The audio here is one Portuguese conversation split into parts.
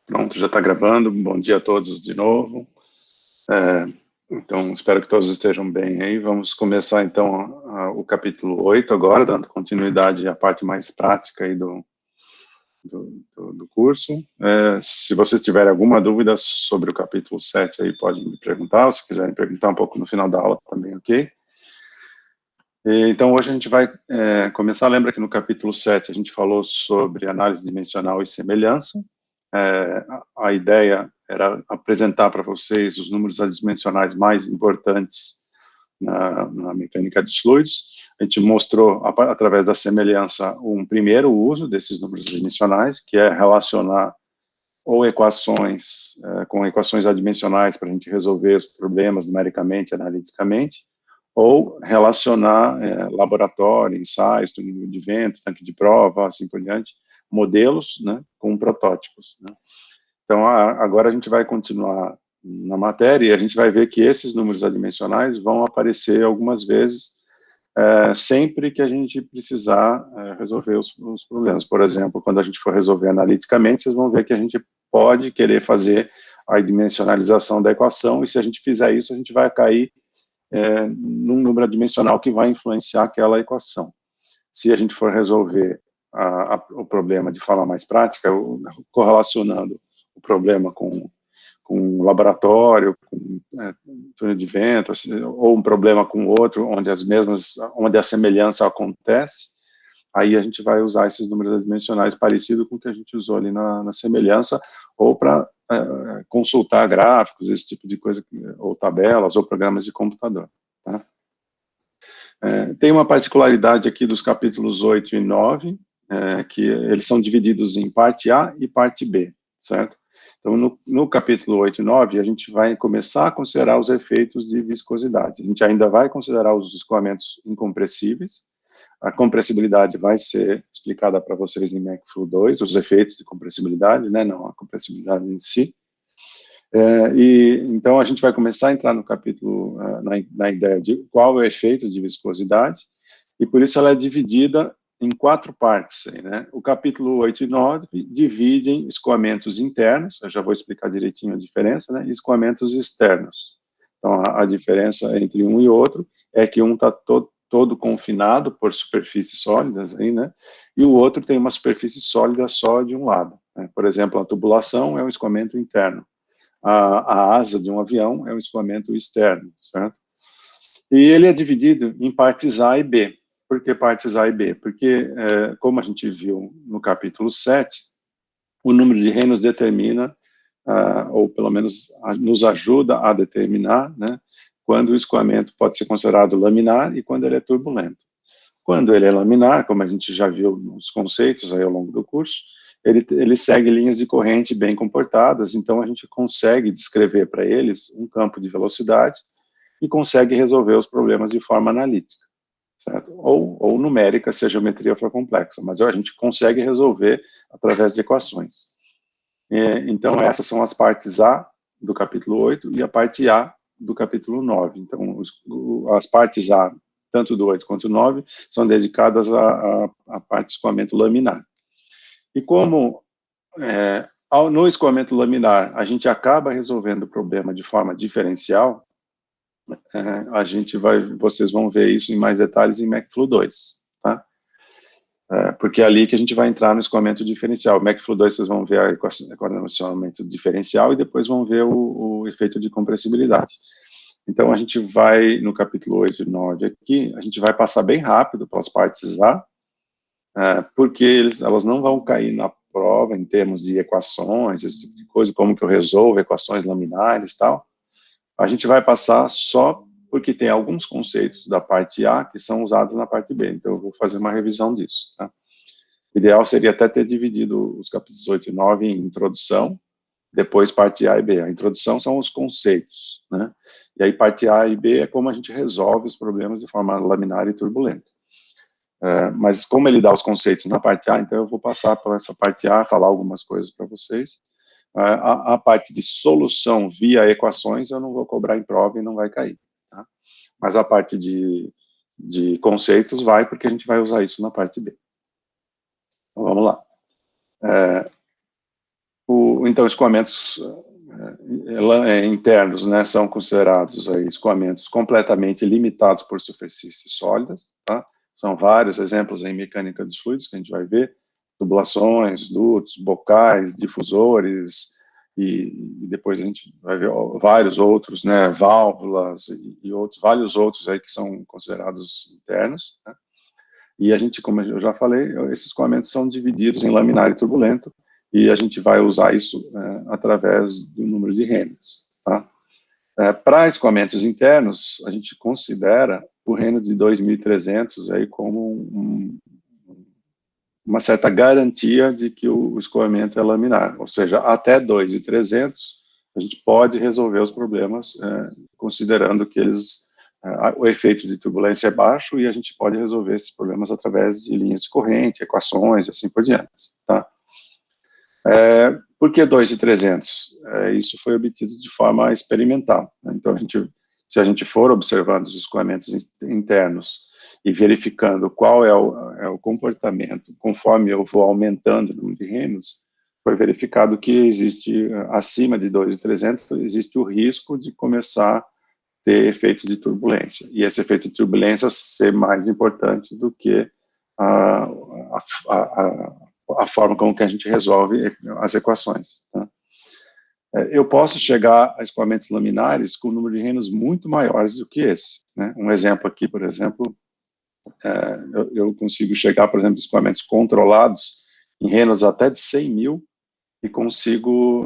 Pronto, já está gravando. Bom dia a todos de novo. Então, espero que todos estejam bem aí. Vamos começar, então, o capítulo 8 agora, dando continuidade à parte mais prática aí do curso. Se vocês tiverem alguma dúvida sobre o capítulo 7 aí, podem me perguntar, ou se quiserem perguntar um pouco no final da aula também, ok? Então, hoje a gente vai começar. Lembra que no capítulo 7 a gente falou sobre análise dimensional e semelhança. A ideia era apresentar para vocês os números adimensionais mais importantes na mecânica dos fluidos. A gente mostrou, através da semelhança, um primeiro uso desses números adimensionais, que é relacionar ou equações com equações adimensionais para a gente resolver os problemas numericamente, analiticamente, ou relacionar laboratório, ensaios, túnel de vento, tanque de prova, assim por diante, modelos, né, com protótipos, né. Então, agora a gente vai continuar na matéria e a gente vai ver que esses números adimensionais vão aparecer algumas vezes, sempre que a gente precisar resolver os problemas. Por exemplo, quando a gente for resolver analiticamente, vocês vão ver que a gente pode querer fazer a dimensionalização da equação, e se a gente fizer isso, a gente vai cair num número adimensional que vai influenciar aquela equação. Se a gente for resolver o problema de forma mais prática, correlacionando o problema com um laboratório, com túnel de vento, assim, ou um problema com outro, onde a semelhança acontece, aí a gente vai usar esses números adimensionais parecidos com o que a gente usou ali na semelhança, ou para consultar gráficos, esse tipo de coisa, ou tabelas, ou programas de computador, tá? Tem uma particularidade aqui dos capítulos 8 e 9, que eles são divididos em parte A e parte B, certo? Então, no capítulo 8 e 9, a gente vai começar a considerar os efeitos de viscosidade. A gente ainda vai considerar os escoamentos incompressíveis. A compressibilidade vai ser explicada para vocês em MACFlu 2, os efeitos de compressibilidade, né, não a compressibilidade em si. Então, a gente vai começar a entrar no capítulo, na ideia de qual é o efeito de viscosidade, e por isso ela é dividida em 4 partes, né? O capítulo 8 e 9 dividem escoamentos internos, eu já vou explicar direitinho a diferença, né? E escoamentos externos. Então, a diferença entre um e outro é que um está todo confinado por superfícies sólidas, aí, né? E o outro tem uma superfície sólida só de um lado, né? Por exemplo, a tubulação é um escoamento interno. A asa de um avião é um escoamento externo, certo? E ele é dividido em partes A e B. Por que partes A e B? Porque, como a gente viu no capítulo 7, o número de reinos determina, ou pelo menos nos ajuda a determinar, né, quando o escoamento pode ser considerado laminar e quando ele é turbulento. Quando ele é laminar, como a gente já viu nos conceitos aí ao longo do curso, ele segue linhas de corrente bem comportadas, então a gente consegue descrever para eles um campo de velocidade e consegue resolver os problemas de forma analítica, certo? Ou numérica, se a geometria for complexa, mas a gente consegue resolver através de equações. Então, essas são as partes A do capítulo 8 e a parte A do capítulo 9. Então, as partes A, tanto do 8 quanto do 9, são dedicadas à parte de escoamento laminar. E como no escoamento laminar a gente acaba resolvendo o problema de forma diferencial, vocês vão ver isso em mais detalhes em MACFlu 2, tá? Porque é ali que a gente vai entrar no escoamento diferencial. MACFlu 2 vocês vão ver a equacionamento diferencial e depois vão ver o efeito de compressibilidade. Então, a gente vai, no capítulo 8 e 9 aqui, a gente vai passar bem rápido pelas partes A, porque elas não vão cair na prova em termos de equações, esse tipo de coisa, como que eu resolvo equações laminares e tal. A gente vai passar só porque tem alguns conceitos da parte A que são usados na parte B, então eu vou fazer uma revisão disso, tá? O ideal seria até ter dividido os capítulos 8 e 9 em introdução, depois parte A e B. A introdução são os conceitos, né? E aí parte A e B é como a gente resolve os problemas de forma laminar e turbulenta. Mas como ele dá os conceitos na parte A, então eu vou passar por essa parte A, falar algumas coisas para vocês. A parte de solução via equações eu não vou cobrar em prova e não vai cair, tá? Mas a parte de conceitos vai, porque a gente vai usar isso na parte B. Então, vamos lá. Então, escoamentos internos, né, são considerados aí escoamentos completamente limitados por superfícies sólidas, tá? São vários exemplos em mecânica dos fluidos que a gente vai ver, tubulações, dutos, bocais, difusores, e depois a gente vai ver vários outros, né, válvulas e outros, vários outros aí que são considerados internos, né? E a gente, como eu já falei, esses escoamentos são divididos em laminar e turbulento, e a gente vai usar isso através do número de Reynolds, tá? Para escoamentos internos, a gente considera o Reynolds de 2.300 aí como uma certa garantia de que o escoamento é laminar, ou seja, até 2.300 a gente pode resolver os problemas considerando que o efeito de turbulência é baixo e a gente pode resolver esses problemas através de linhas de corrente, equações, assim por diante, tá? Por que 2.300? Isso foi obtido de forma experimental, né? Então, se a gente for observando os escoamentos internos e verificando qual é o comportamento, conforme eu vou aumentando o número de Reynolds, foi verificado que existe, acima de 2.300, existe o risco de começar a ter efeito de turbulência, e esse efeito de turbulência ser mais importante do que a forma como que a gente resolve as equações, tá? Eu posso chegar a escoamentos laminares com um número de Reynolds muito maiores do que esse, né? Um exemplo aqui, por exemplo, eu consigo chegar, por exemplo, a escoamentos controlados em Reynolds até de 100.000 e consigo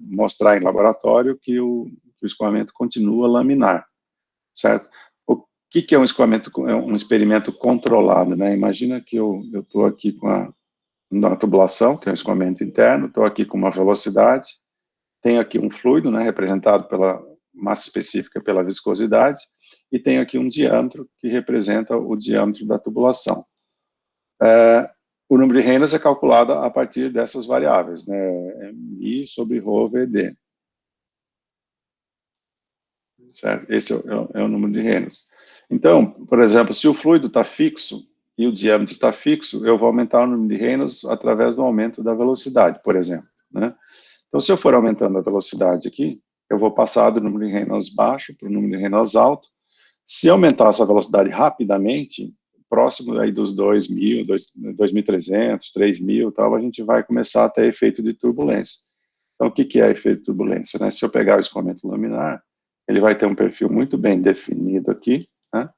mostrar em laboratório que o escoamento continua laminar, certo? O que é um escoamento, um experimento controlado, né? Imagina que eu estou aqui com uma tubulação, que é um escoamento interno, estou aqui com uma velocidade, tenho aqui um fluido, né, representado pela massa específica pela viscosidade, e tenho aqui um diâmetro que representa o diâmetro da tubulação. O número de Reynolds é calculado a partir dessas variáveis, né, I sobre ρ VD. Certo? Esse é o número de Reynolds. Então, por exemplo, se o fluido está fixo e o diâmetro está fixo, eu vou aumentar o número de Reynolds através do aumento da velocidade, por exemplo, né? Então, se eu for aumentando a velocidade aqui, eu vou passar do número de Reynolds baixo para o número de Reynolds alto. Se aumentar essa velocidade rapidamente, próximo aí dos 2.000, 2.300, 3.000 e tal, a gente vai começar a ter efeito de turbulência. Então, o que é efeito de turbulência, né? Se eu pegar o escoamento laminar, ele vai ter um perfil muito bem definido aqui, né?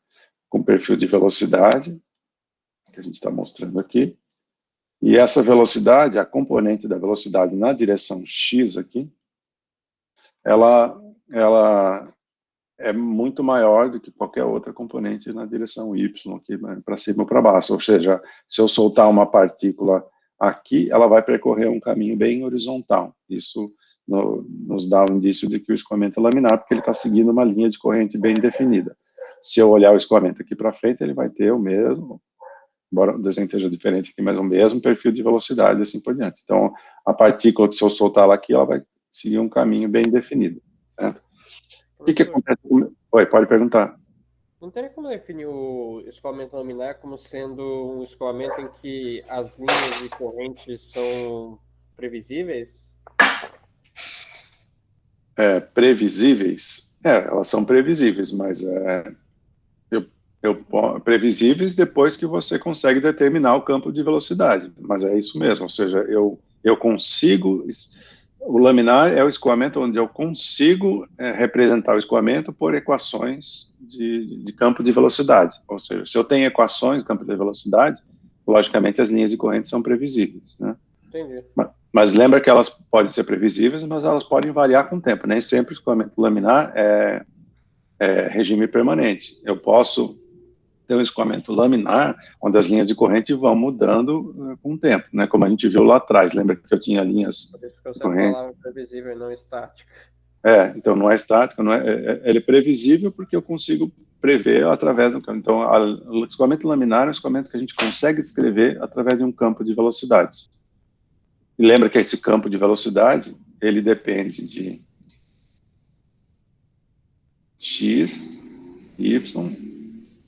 Com perfil de velocidade, que a gente está mostrando aqui. E essa velocidade, a componente da velocidade na direção x aqui, ela é muito maior do que qualquer outra componente na direção y, aqui, né, para cima ou para baixo. Ou seja, se eu soltar uma partícula aqui, ela vai percorrer um caminho bem horizontal. Isso nos dá um indício de que o escoamento é laminar, porque ele está seguindo uma linha de corrente bem definida. Se eu olhar o escoamento aqui para frente, ele vai ter o mesmo, embora o desenho esteja diferente aqui, mas o mesmo perfil de velocidade, assim por diante. Então, a partícula que se eu soltar ela aqui, ela vai seguir um caminho bem definido, certo? O que acontece? Oi, pode perguntar. Não teria como definir o escoamento laminar como sendo um escoamento em que as linhas de corrente são previsíveis? Previsíveis? Elas são previsíveis, mas previsíveis depois que você consegue determinar o campo de velocidade, mas é isso mesmo, ou seja, eu consigo, o laminar é o escoamento onde eu consigo representar o escoamento por equações de campo de velocidade, ou seja, se eu tenho equações de campo de velocidade, logicamente as linhas de corrente são previsíveis, né? Entendi. Mas lembra que elas podem ser previsíveis, mas elas podem variar com o tempo, nem sempre o escoamento laminar é regime permanente. Eu posso ter um escoamento laminar, onde as linhas de corrente vão mudando com o tempo, né? Como a gente viu lá atrás. Lembra que eu tinha linhas Por isso que de você corrente? falava previsível e não estático. Então não é estático, não ele é previsível porque eu consigo prever através do campo. Então, o escoamento laminar é um escoamento que a gente consegue descrever através de um campo de velocidade. E lembra que esse campo de velocidade, ele depende de x, y,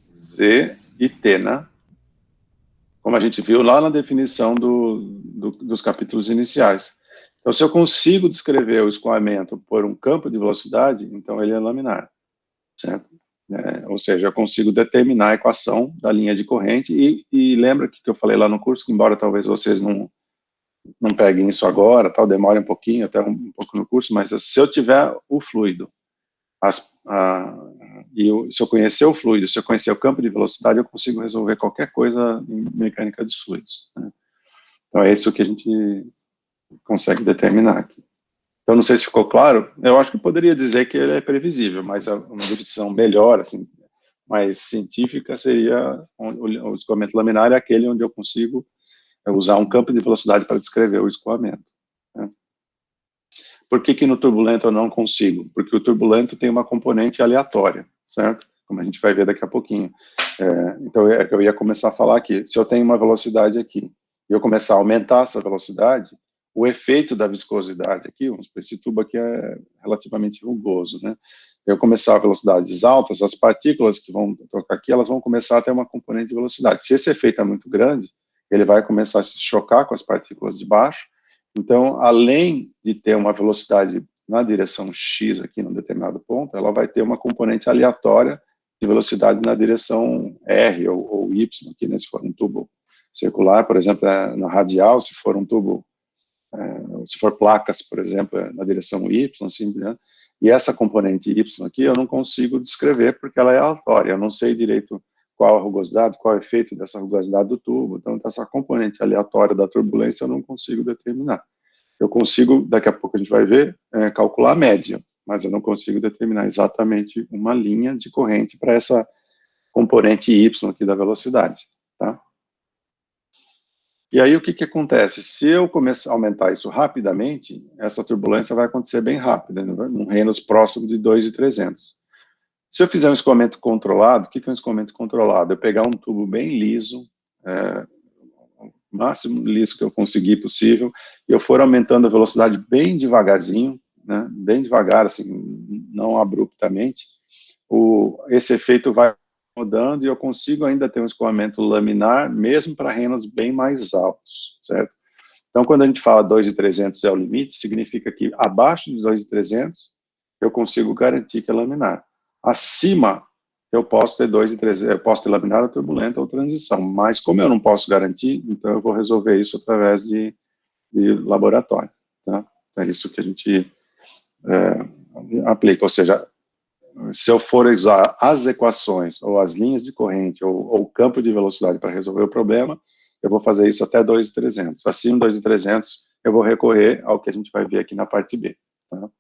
z e t, né? Como a gente viu lá na definição dos capítulos iniciais. Então, se eu consigo descrever o escoamento por um campo de velocidade, então ele é laminar, certo? Ou seja, eu consigo determinar a equação da linha de corrente, e lembra que eu falei lá no curso, que embora talvez vocês não peguem isso agora, tal, demore um pouquinho, até um pouco no curso, mas se eu tiver o fluido, se eu conhecer o fluido, se eu conhecer o campo de velocidade, eu consigo resolver qualquer coisa em mecânica dos fluidos, né? Então, é isso que a gente consegue determinar aqui. Então, não sei se ficou claro. Eu acho que eu poderia dizer que ele é previsível, mas uma definição melhor, assim, mais científica, seria o escoamento laminar é aquele onde eu consigo usar um campo de velocidade para descrever o escoamento, né? Por que no turbulento eu não consigo? Porque o turbulento tem uma componente aleatória, certo? Como a gente vai ver daqui a pouquinho. Então, eu ia começar a falar aqui. Se eu tenho uma velocidade aqui, e eu começar a aumentar essa velocidade, o efeito da viscosidade aqui, esse tubo aqui é relativamente rugoso, né? Eu começar a velocidades altas, as partículas que vão tocar aqui, elas vão começar a ter uma componente de velocidade. Se esse efeito é muito grande, ele vai começar a se chocar com as partículas de baixo. Então, além de ter uma velocidade na direção x aqui num determinado ponto, ela vai ter uma componente aleatória de velocidade na direção r ou y, aqui, né, se for um tubo circular, por exemplo, na radial, se for um tubo, se for placas, por exemplo, na direção y, assim, né? E essa componente y aqui eu não consigo descrever porque ela é aleatória, eu não sei direito qual a rugosidade, qual é o efeito dessa rugosidade do tubo, então essa componente aleatória da turbulência eu não consigo determinar. Eu consigo, daqui a pouco a gente vai ver, calcular a média, mas eu não consigo determinar exatamente uma linha de corrente para essa componente y aqui da velocidade, tá? E aí o que acontece? Se eu começar a aumentar isso rapidamente, essa turbulência vai acontecer bem rápida, né? Num Reynolds próximo de 2.300. Se eu fizer um escoamento controlado, o que é um escoamento controlado? Eu pegar um tubo bem liso, o máximo liso que eu conseguir possível, e eu for aumentando a velocidade bem devagarzinho, né? Bem devagar, assim, não abruptamente, esse efeito vai mudando e eu consigo ainda ter um escoamento laminar, mesmo para Reynolds bem mais altos, certo? Então, quando a gente fala 2.300 é o limite, significa que abaixo de 2.300 eu consigo garantir que é laminar. Acima, eu posso ter 2.300, eu posso ter laminar ou turbulenta ou transição, mas como eu não posso garantir, então eu vou resolver isso através de laboratório, tá? É isso que a gente aplica, ou seja, se eu for usar as equações, ou as linhas de corrente, ou o campo de velocidade para resolver o problema, eu vou fazer isso até 2.300. Acima de 2.300, eu vou recorrer ao que a gente vai ver aqui na parte B. Tá?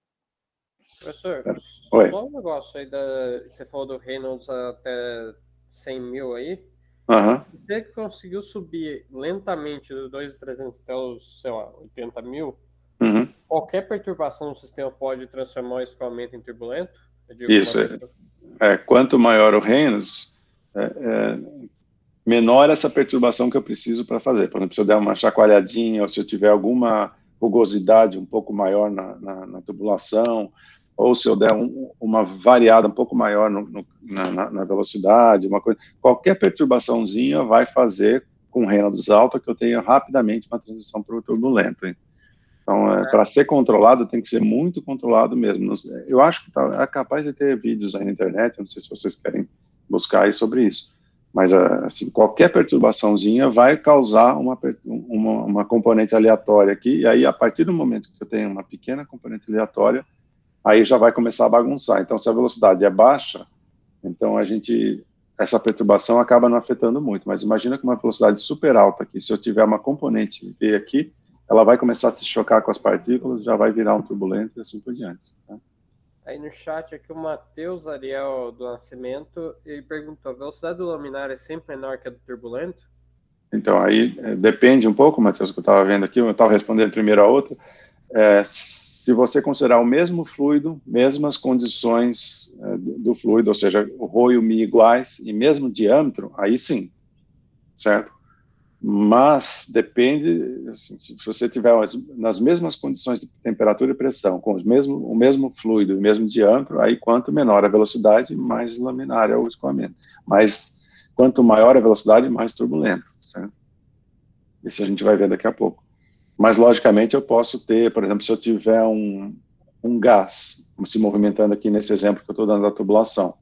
Professor, Oi. só um negócio aí, você falou do Reynolds até 100 mil aí. Você que conseguiu subir lentamente do 2.300 até os, sei lá, 80 mil, qualquer perturbação no sistema pode transformar o escoamento em turbulento? Isso, quanto maior o Reynolds, menor essa perturbação que eu preciso para fazer. Por exemplo, se eu der uma chacoalhadinha, ou se eu tiver alguma rugosidade um pouco maior na tubulação, ou se eu der uma variada um pouco maior na velocidade, qualquer perturbaçãozinha vai fazer com Reynolds alta que eu tenha rapidamente uma transição para o turbulento. Hein? Então, para ser controlado, tem que ser muito controlado mesmo. Eu acho que é capaz de ter vídeos aí na internet, não sei se vocês querem buscar aí sobre isso. Mas, assim, qualquer perturbaçãozinha vai causar uma componente aleatória aqui, e aí, a partir do momento que eu tenho uma pequena componente aleatória, aí já vai começar a bagunçar. Então, se a velocidade é baixa, então essa perturbação acaba não afetando muito. Mas imagina que uma velocidade super alta aqui, se eu tiver uma componente V aqui, ela vai começar a se chocar com as partículas, já vai virar um turbulento e assim por diante. Tá? Aí no chat aqui o Matheus Ariel do Nascimento, ele perguntou, a velocidade do laminar é sempre menor que a do turbulento? Então, aí depende um pouco, Matheus, que eu estava vendo aqui, eu estava respondendo primeiro a outra. Se você considerar o mesmo fluido, mesmas condições do fluido, ou seja, o ρ e o μ iguais, e mesmo diâmetro, aí sim, certo? Mas depende, assim, se você tiver nas mesmas condições de temperatura e pressão, com o mesmo fluido, o mesmo diâmetro, aí quanto menor a velocidade, mais laminar é o escoamento. Mas quanto maior a velocidade, mais turbulento, certo? Isso a gente vai ver daqui a pouco. Mas, logicamente, eu posso ter, por exemplo, se eu tiver um gás se movimentando aqui nesse exemplo que eu estou dando da tubulação.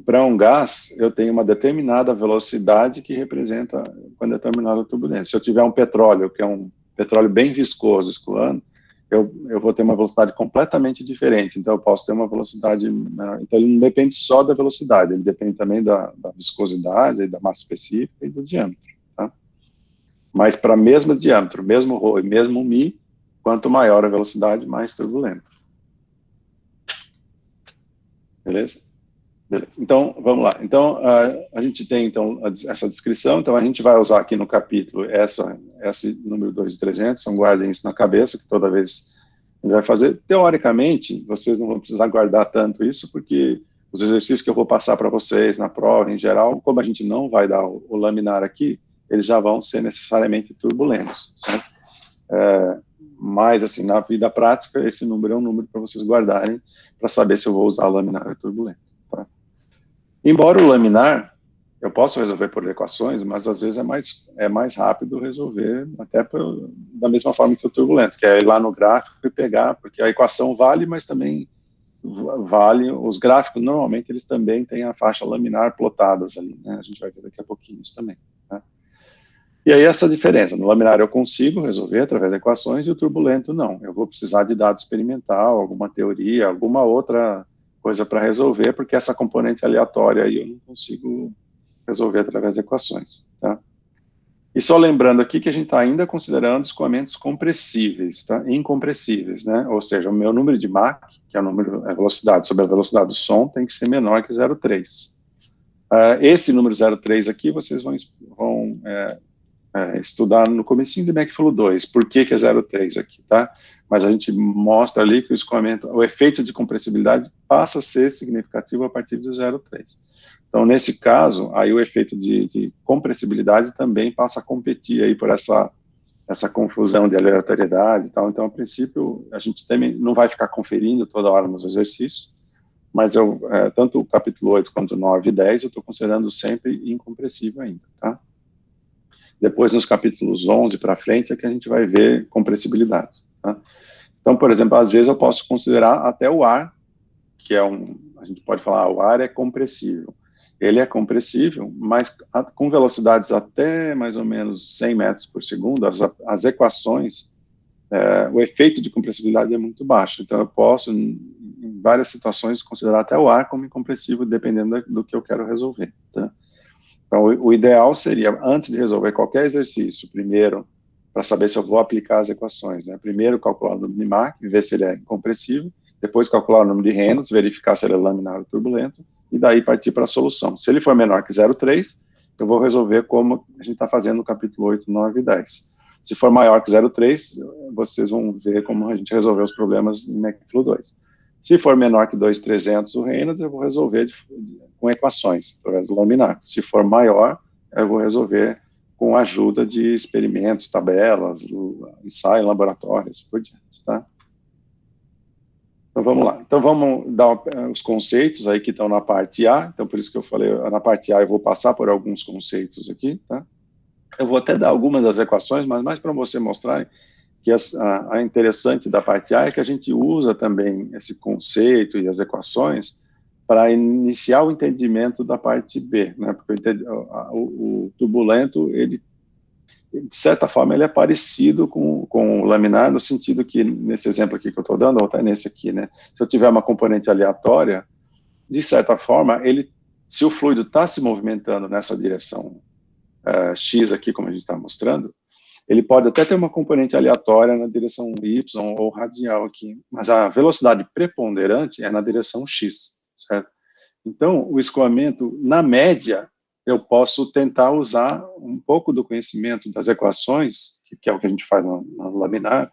Para um gás, eu tenho uma determinada velocidade que representa uma determinada turbulência. Se eu tiver um petróleo, que é um petróleo bem viscoso, escoando, eu vou ter uma velocidade completamente diferente. Então, eu posso ter uma velocidade menor. Então, ele não depende só da velocidade, ele depende também da viscosidade, da massa específica e do diâmetro. Tá? Mas para mesmo diâmetro, mesmo ρ e mesmo μ, quanto maior a velocidade, mais turbulento. Beleza? Beleza. Então, vamos lá. Então, a gente tem, então, essa descrição. Então, a gente vai usar aqui no capítulo esse número 2.300. Então, guardem isso na cabeça, que toda vez a gente vai fazer. Teoricamente, vocês não vão precisar guardar tanto isso, porque os exercícios que eu vou passar para vocês na prova, em geral, como a gente não vai dar o laminar aqui, eles já vão ser necessariamente turbulentos, certo? Mas, assim, na vida prática, esse número é um número para vocês guardarem, para saber se eu vou usar laminar ou turbulento. Tá? Embora o laminar, eu posso resolver por equações, mas às vezes é mais rápido resolver, até da mesma forma que o turbulento, que é ir lá no gráfico e pegar, porque a equação vale, mas também vale, os gráficos, normalmente, eles também têm a faixa laminar plotadas ali, né? A gente vai ver daqui a pouquinho isso também. Tá? E aí essa diferença, no laminar eu consigo resolver através de equações e o turbulento não. Eu vou precisar de dado experimental, alguma teoria, alguma outra coisa para resolver, porque essa componente aleatória aí eu não consigo resolver através de equações, tá? E só lembrando aqui que a gente está ainda considerando escoamentos compressíveis, tá? Incompressíveis, né? Ou seja, o meu número de Mach, que é o número, a velocidade sobre a velocidade do som, tem que ser menor que 0,3. Esse número 0,3 aqui, vocês vão estudar no comecinho do MEC-Flu 2, por que é 0,3 aqui, tá? Mas a gente mostra ali que o efeito de compressibilidade passa a ser significativo a partir do 0,3. Então, nesse caso, aí o efeito de compressibilidade também passa a competir aí por essa confusão de aleatoriedade e tal. Então, a princípio, a gente também não vai ficar conferindo toda hora nos exercícios, mas tanto o capítulo 8 quanto o 9 e 10, eu estou considerando sempre incompressível ainda, tá? Depois, nos capítulos 11 para frente, é que a gente vai ver compressibilidade. Tá? Então, por exemplo, às vezes eu posso considerar até o ar, que é a gente pode falar, o ar é compressível. Ele é compressível, mas com velocidades até mais ou menos 100 metros por segundo, as equações, o efeito de compressibilidade é muito baixo. Então, eu posso, em várias situações, considerar até o ar como incompressível, dependendo do que eu quero resolver. Tá? Então, o ideal seria, antes de resolver qualquer exercício, primeiro, para saber se eu vou aplicar as equações, né? Primeiro, calcular o número de Mach, ver se ele é incompressível, depois calcular o número de Reynolds, verificar se ele é laminar ou turbulento, e daí partir para a solução. Se ele for menor que 0,3, eu vou resolver como a gente está fazendo no capítulo 8, 9 e 10. Se for maior que 0,3, vocês vão ver como a gente resolveu os problemas em MEC-Flu 2. Se for menor que 2.300 o Reynolds, eu vou resolver com equações, através do laminar. Se for maior, eu vou resolver com a ajuda de experimentos, tabelas, ensaio, laboratórios, por diante, tá? Então, vamos lá. Então, vamos dar os conceitos aí que estão na parte A. Então, por isso que eu falei, na parte A eu vou passar por alguns conceitos aqui, tá? Eu vou até dar algumas das equações, mas mais para você mostrar que a interessante da parte A é que a gente usa também esse conceito e as equações para iniciar o entendimento da parte B, né? Porque o turbulento, ele, de certa forma, ele é parecido com o laminar, no sentido que, nesse exemplo aqui que eu estou dando, ou até nesse aqui, né? Se eu tiver uma componente aleatória, de certa forma, se o fluido está se movimentando nessa direção X aqui, como a gente está mostrando, ele pode até ter uma componente aleatória na direção Y ou radial aqui, mas a velocidade preponderante é na direção X, certo? Então, o escoamento, na média, eu posso tentar usar um pouco do conhecimento das equações, que é o que a gente faz no laminar,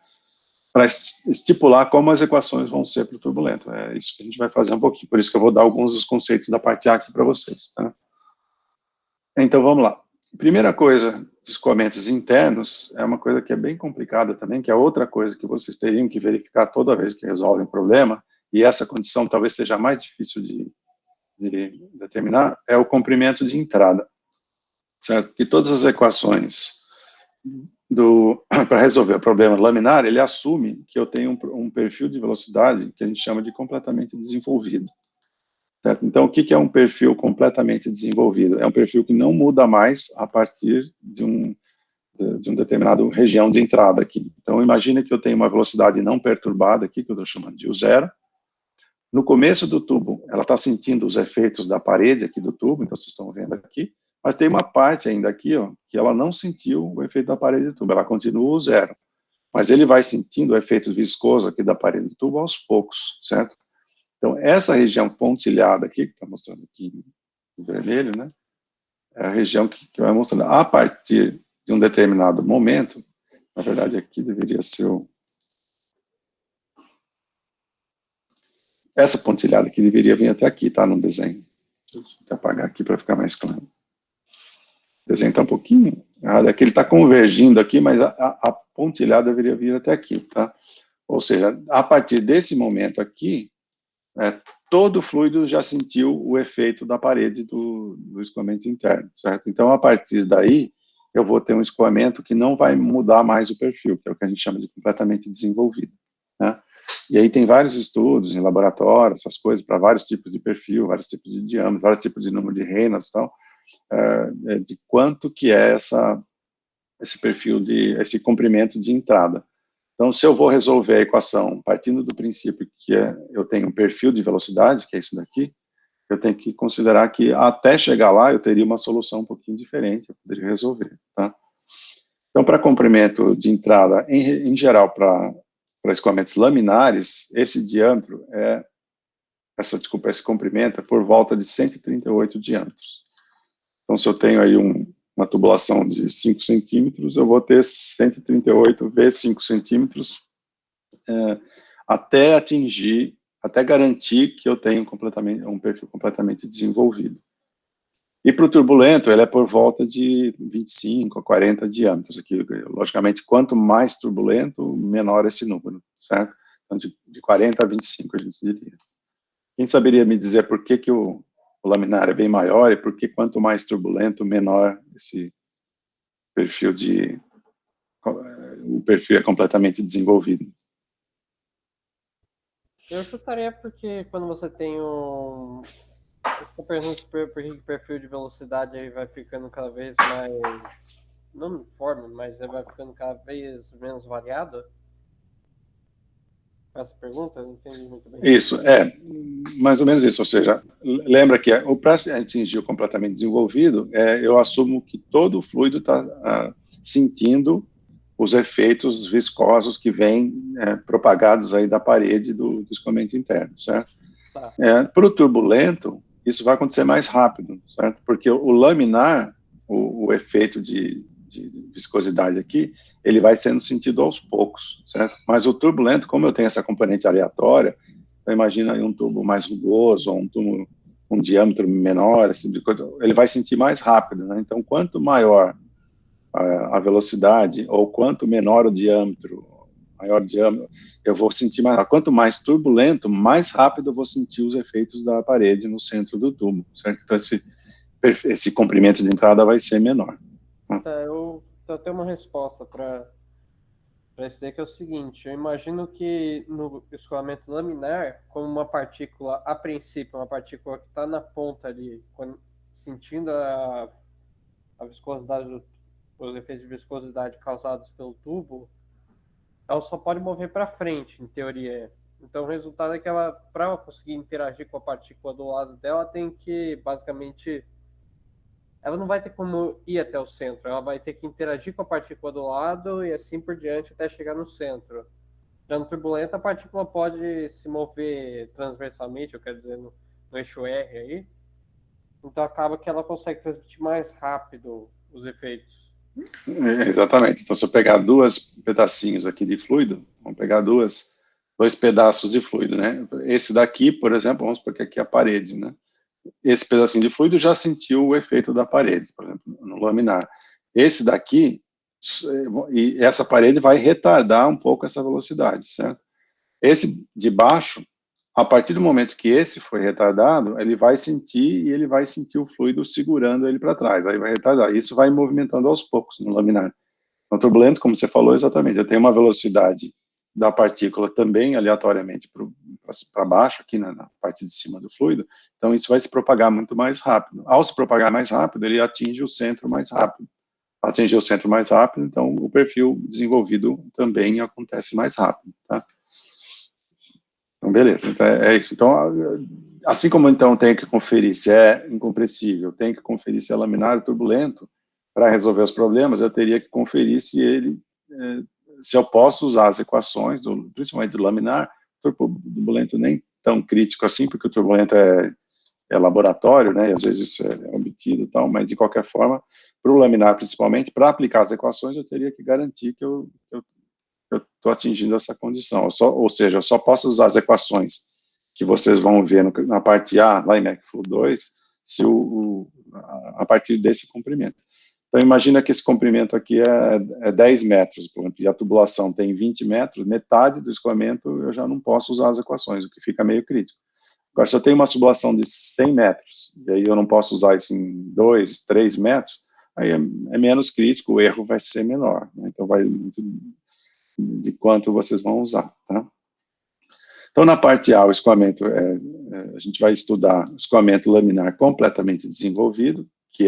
para estipular como as equações vão ser para o turbulento. É isso que a gente vai fazer um pouquinho, por isso que eu vou dar alguns dos conceitos da parte A aqui para vocês, tá? Então, vamos lá. Primeira coisa, os escoamentos internos, é uma coisa que é bem complicada também, que é outra coisa que vocês teriam que verificar toda vez que resolvem um problema, e essa condição talvez seja mais difícil de determinar, é o comprimento de entrada, certo? Que todas as equações para resolver o problema laminar, ele assume que eu tenho um perfil de velocidade que a gente chama de completamente desenvolvido. Certo? Então, o que é um perfil completamente desenvolvido? É um perfil que não muda mais a partir de um determinado região de entrada aqui. Então, imagine que eu tenho uma velocidade não perturbada aqui, que eu estou chamando de U0. No começo do tubo, ela está sentindo os efeitos da parede aqui do tubo, então vocês estão vendo aqui, mas tem uma parte ainda aqui, ó, que ela não sentiu o efeito da parede do tubo, ela continua o zero. Mas ele vai sentindo o efeito viscoso aqui da parede do tubo aos poucos, certo? Então, essa região pontilhada aqui, que está mostrando aqui em vermelho, né, é a região que vai mostrando, a partir de um determinado momento, na verdade aqui deveria ser essa pontilhada aqui deveria vir até aqui, tá, no desenho. Deixa eu apagar aqui para ficar mais claro. O desenho está um pouquinho errado, aqui ele está convergindo aqui, mas a pontilhada deveria vir até aqui, tá? Ou seja, a partir desse momento aqui, todo o fluido já sentiu o efeito da parede do escoamento interno, certo? Então, a partir daí, eu vou ter um escoamento que não vai mudar mais o perfil, que é o que a gente chama de completamente desenvolvido, né? E aí tem vários estudos em laboratório, essas coisas, para vários tipos de perfil, vários tipos de diâmetro, vários tipos de número de Reynolds e tal, de quanto que é esse perfil, esse comprimento de entrada. Então, se eu vou resolver a equação partindo do princípio que eu tenho um perfil de velocidade, que é esse daqui, eu tenho que considerar que até chegar lá eu teria uma solução um pouquinho diferente, eu poderia resolver, tá? Então, para comprimento de entrada, em geral, para escoamentos laminares, esse diâmetro esse comprimento é por volta de 138 diâmetros. Então, se eu tenho aí uma tubulação de 5 centímetros, eu vou ter 138 vezes 5 centímetros até garantir que eu tenho um perfil completamente desenvolvido. E para o turbulento, ele é por volta de 25 a 40 diâmetros. Aqui, logicamente, quanto mais turbulento, menor esse número, certo? Então, de 40 a 25, a gente diria. Quem saberia me dizer por que o laminar é bem maior e por que quanto mais turbulento, menor esse perfil o perfil é completamente desenvolvido? Eu chutaria porque quando você tem Você está perguntando por que o perfil de velocidade aí vai ficando cada vez mais, não uniforme, mas vai ficando cada vez menos variado? Essa pergunta? Eu não entendi muito bem. Isso, mais ou menos isso. Ou seja, lembra que para atingir o completamente desenvolvido, eu assumo que todo o fluido está sentindo os efeitos viscosos que vêm propagados aí da parede do escoamento interno, certo? Tá. Para o turbulento, isso vai acontecer mais rápido, certo? Porque o laminar, o efeito de viscosidade aqui, ele vai sendo sentido aos poucos, certo? Mas o turbulento, como eu tenho essa componente aleatória, então imagina aí um tubo mais rugoso, ou um tubo com um diâmetro menor, esse tipo de coisa, ele vai sentir mais rápido, né? Então, quanto maior a velocidade, ou quanto menor o diâmetro, maior o diâmetro, eu vou sentir mais rápido. Quanto mais turbulento, mais rápido eu vou sentir os efeitos da parede no centro do tubo, certo? Então, esse comprimento de entrada vai ser menor. Tá, eu tenho uma resposta para isso daí, que é o seguinte: eu imagino que no escoamento laminar, como uma partícula, a princípio, uma partícula que está na ponta ali, sentindo a viscosidade, os efeitos de viscosidade causados pelo tubo, ela só pode mover para frente, em teoria. Então, o resultado é que para ela conseguir interagir com a partícula do lado dela, tem que, basicamente, ela não vai ter como ir até o centro, ela vai ter que interagir com a partícula do lado e assim por diante até chegar no centro. Já no turbulento, a partícula pode se mover transversalmente, eu quero dizer, no eixo R aí. Então acaba que ela consegue transmitir mais rápido os efeitos. Exatamente. Então, se eu pegar dois pedacinhos aqui de fluido, vamos pegar dois pedaços de fluido, né? Esse daqui, por exemplo, vamos porque aqui é a parede, né? Esse pedacinho de fluido já sentiu o efeito da parede, por exemplo, no laminar. Esse daqui, e essa parede vai retardar um pouco essa velocidade, certo? Esse de baixo, a partir do momento que esse foi retardado, ele vai sentir o fluido segurando ele para trás, aí vai retardar. Isso vai movimentando aos poucos no laminar. No turbulento, como você falou, exatamente, eu tenho uma velocidade da partícula também aleatoriamente para baixo, aqui na parte de cima do fluido, então isso vai se propagar muito mais rápido. Ao se propagar mais rápido, ele atinge o centro mais rápido. Atingir o centro mais rápido, então o perfil desenvolvido também acontece mais rápido, tá? Então, beleza, então é isso. Então, assim como então tem que conferir se é incompressível, tem que conferir se é laminar ou turbulento, para resolver os problemas, eu teria que conferir se ele, se eu posso usar as equações, principalmente do laminar, turbulento nem tão crítico assim, porque o turbulento é laboratório, né, e às vezes isso é obtido e tal, mas de qualquer forma, para o laminar principalmente, para aplicar as equações, eu teria que garantir que eu estou atingindo essa condição, ou seja, eu só posso usar as equações que vocês vão ver na parte A, lá em MACFlow 2, se a partir desse comprimento. Então, imagina que esse comprimento aqui é 10 metros, por exemplo, e a tubulação tem 20 metros, metade do escoamento eu já não posso usar as equações, o que fica meio crítico. Agora, se eu tenho uma tubulação de 100 metros, e aí eu não posso usar isso em 2, 3 metros, aí é menos crítico, o erro vai ser menor, né? Então, vai muito de quanto vocês vão usar, tá? Então, na parte A, o escoamento, a gente vai estudar o escoamento laminar completamente desenvolvido, que